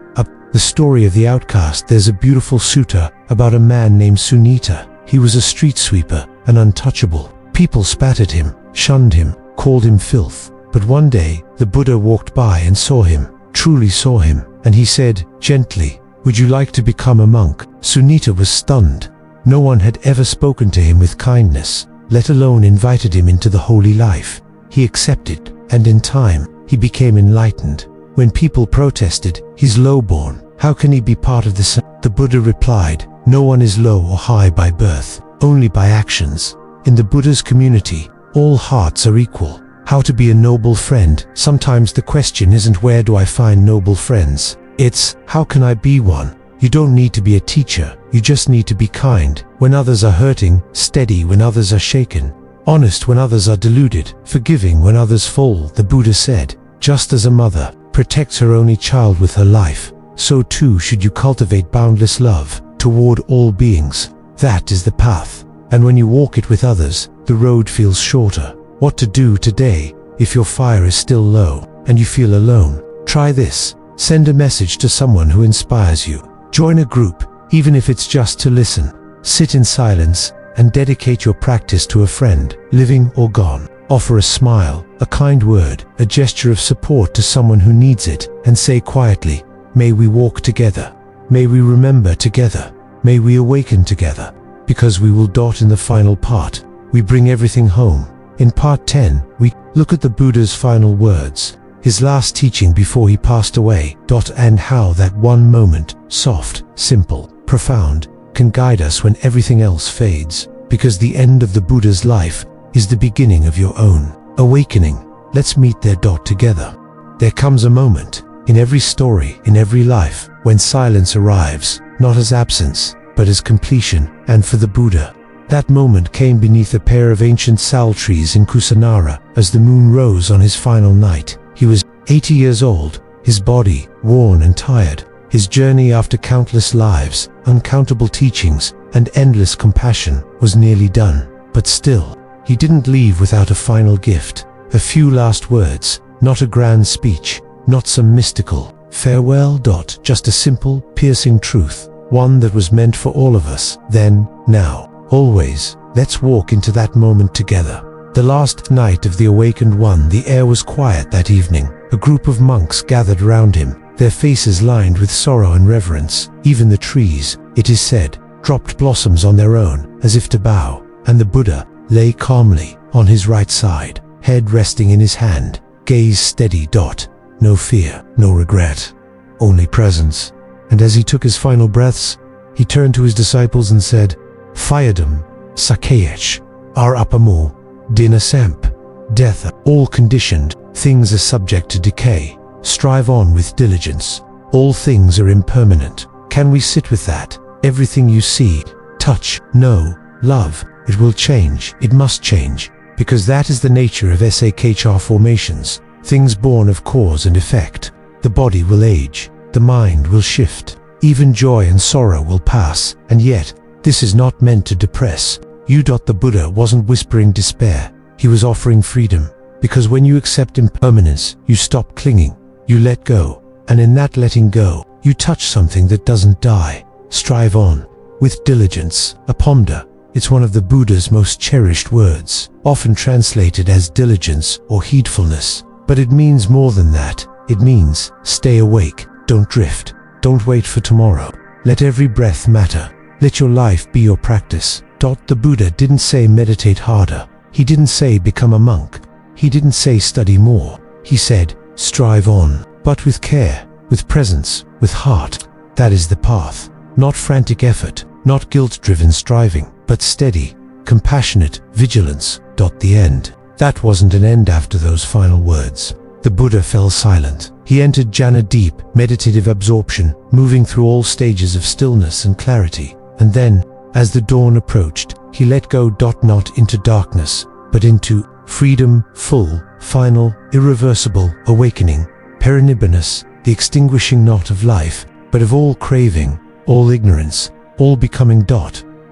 A: The story of the outcast. There's a beautiful sutta about a man named Sunita. He was a street sweeper, an untouchable. People spat at him, shunned him, called him filth. But one day, the Buddha walked by and saw him, truly saw him, and he said, gently, would you like to become a monk? Sunita was stunned. No one had ever spoken to him with kindness, let alone invited him into the holy life. He accepted, and in time, he became enlightened. When people protested, he's lowborn. How can he be part of this? The Buddha replied, no one is low or high by birth, only by actions. In the Buddha's community, all hearts are equal. How to be a noble friend? Sometimes the question isn't where do I find noble friends? It's, how can I be one? You don't need to be a teacher, you just need to be kind when others are hurting, steady when others are shaken, honest when others are deluded, forgiving when others fall. The Buddha said, just as a mother protects her only child with her life, so too should you cultivate boundless love toward all beings. That is the path. And when you walk it with others, the road feels shorter. What to do today if your fire is still low and you feel alone? Try this. Send a message to someone who inspires you. Join a group, even if it's just to listen. Sit in silence and dedicate your practice to a friend, living or gone. Offer a smile, a kind word, a gesture of support to someone who needs it, and say quietly, may we walk together. May we remember together. May we awaken together. because we will dot in the final part. We bring everything home. In part 10, we look at the Buddha's final words, his last teaching before he passed away, and how that one moment, soft, simple, profound, can guide us when everything else fades. Because the end of the Buddha's life is the beginning of your own awakening. Let's meet there together. There comes a moment, in every story, in every life, when silence arrives, not as absence, but as completion. And for the Buddha, that moment came beneath a pair of ancient sal trees in Kusinara, as the moon rose on his final night. He was 80 years old, his body worn and tired. His journey after countless lives, uncountable teachings, and endless compassion was nearly done. But still, he didn't leave without a final gift. A few last words, not a grand speech, not some mystical farewell. Just a simple, piercing truth, one that was meant for all of us, then, now, always. Let's walk into that moment together. The last night of the awakened one. The air was quiet that evening. A group of monks gathered around him, their faces lined with sorrow and reverence. Even the trees, it is said, dropped blossoms on their own, as if to bow, and the Buddha lay calmly on his right side, head resting in his hand, gaze steady. No fear, no regret, only presence. And as he took his final breaths, he turned to his disciples and said, Fayadam, Sakayech, Ar Apamu, Dinasamp, death, all conditioned, things are subject to decay. Strive on with diligence. All things are impermanent. Can we sit with that? Everything you see, touch, know, love, it will change. It must change. Because that is the nature of SAKHR formations. Things born of cause and effect. The body will age. The mind will shift. Even joy and sorrow will pass. And yet, this is not meant to depress. The Buddha wasn't whispering despair. He was offering freedom. Because when you accept impermanence, you stop clinging. You let go. And in that letting go, you touch something that doesn't die. Strive on. With diligence. Apomda. It's one of the Buddha's most cherished words, often translated as diligence or heedfulness. But it means more than that. It means, stay awake, don't drift, don't wait for tomorrow. Let every breath matter. Let your life be your practice. The Buddha didn't say meditate harder. He didn't say become a monk. He didn't say study more. He said, strive on, but with care, with presence, with heart. That is the path. Not frantic effort, not guilt-driven striving, but steady, compassionate vigilance. The end. That wasn't an end after those final words. The Buddha fell silent. He entered jhana, deep, meditative absorption, moving through all stages of stillness and clarity. And then, as the dawn approached, he let go. Not into darkness, but into freedom, full, final, irreversible awakening, parinibbanas, the extinguishing not of life, but of all craving, all ignorance, all becoming.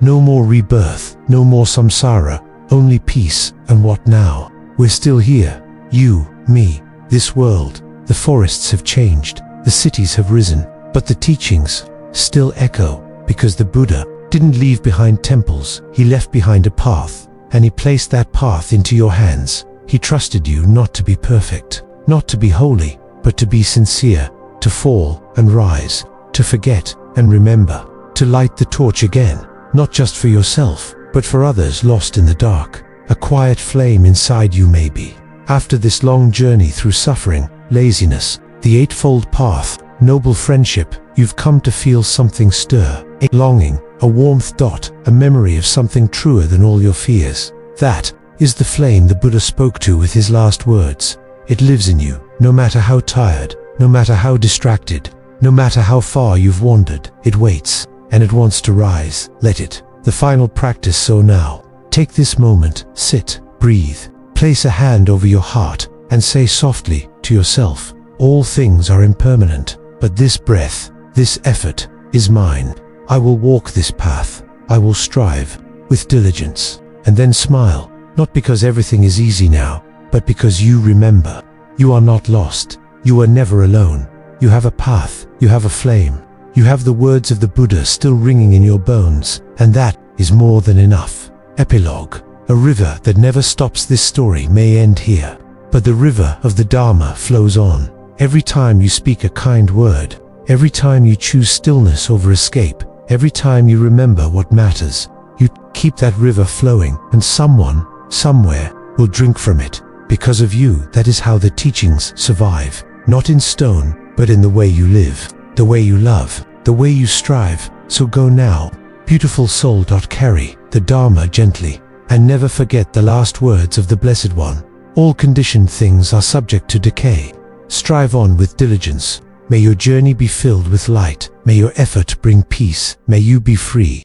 A: No more rebirth, no more samsara, only peace. And what now? We're still here. You, me, this world. The forests have changed, the cities have risen, but the teachings still echo, because the Buddha didn't leave behind temples. He left behind a path, and he placed that path into your hands. He trusted you not to be perfect, not to be holy, but to be sincere, to fall and rise, to forget and remember, to light the torch again, not just for yourself, but for others lost in the dark. A quiet flame inside you maybe. After this long journey through suffering, laziness, the eightfold path, noble friendship, you've come to feel something stir, a longing, a warmth. A memory of something truer than all your fears. That is the flame the Buddha spoke to with his last words. It lives in you, no matter how tired, no matter how distracted, no matter how far you've wandered. It waits, and it wants to rise. Let it. The final practice. So now, take this moment, sit, breathe, place a hand over your heart, and say softly to yourself, all things are impermanent, but this breath, this effort, is mine. I will walk this path. I will strive with diligence. And then smile, not because everything is easy now, but because you remember. You are not lost. You are never alone. You have a path. You have a flame. You have the words of the Buddha still ringing in your bones, and that is more than enough. Epilogue. A river that never stops. This story may end here, but the river of the Dharma flows on. Every time you speak a kind word, every time you choose stillness over escape, every time you remember what matters, You keep that river flowing, and someone, somewhere, will drink from it. Because of you, that is how the teachings survive. Not in stone, but in the way you live, the way you love, the way you strive. So go now, beautiful soul. Carry the Dharma gently, and never forget the last words of the Blessed One. All conditioned things are subject to decay. Strive on with diligence. May your journey be filled with light. May your effort bring peace. May you be free.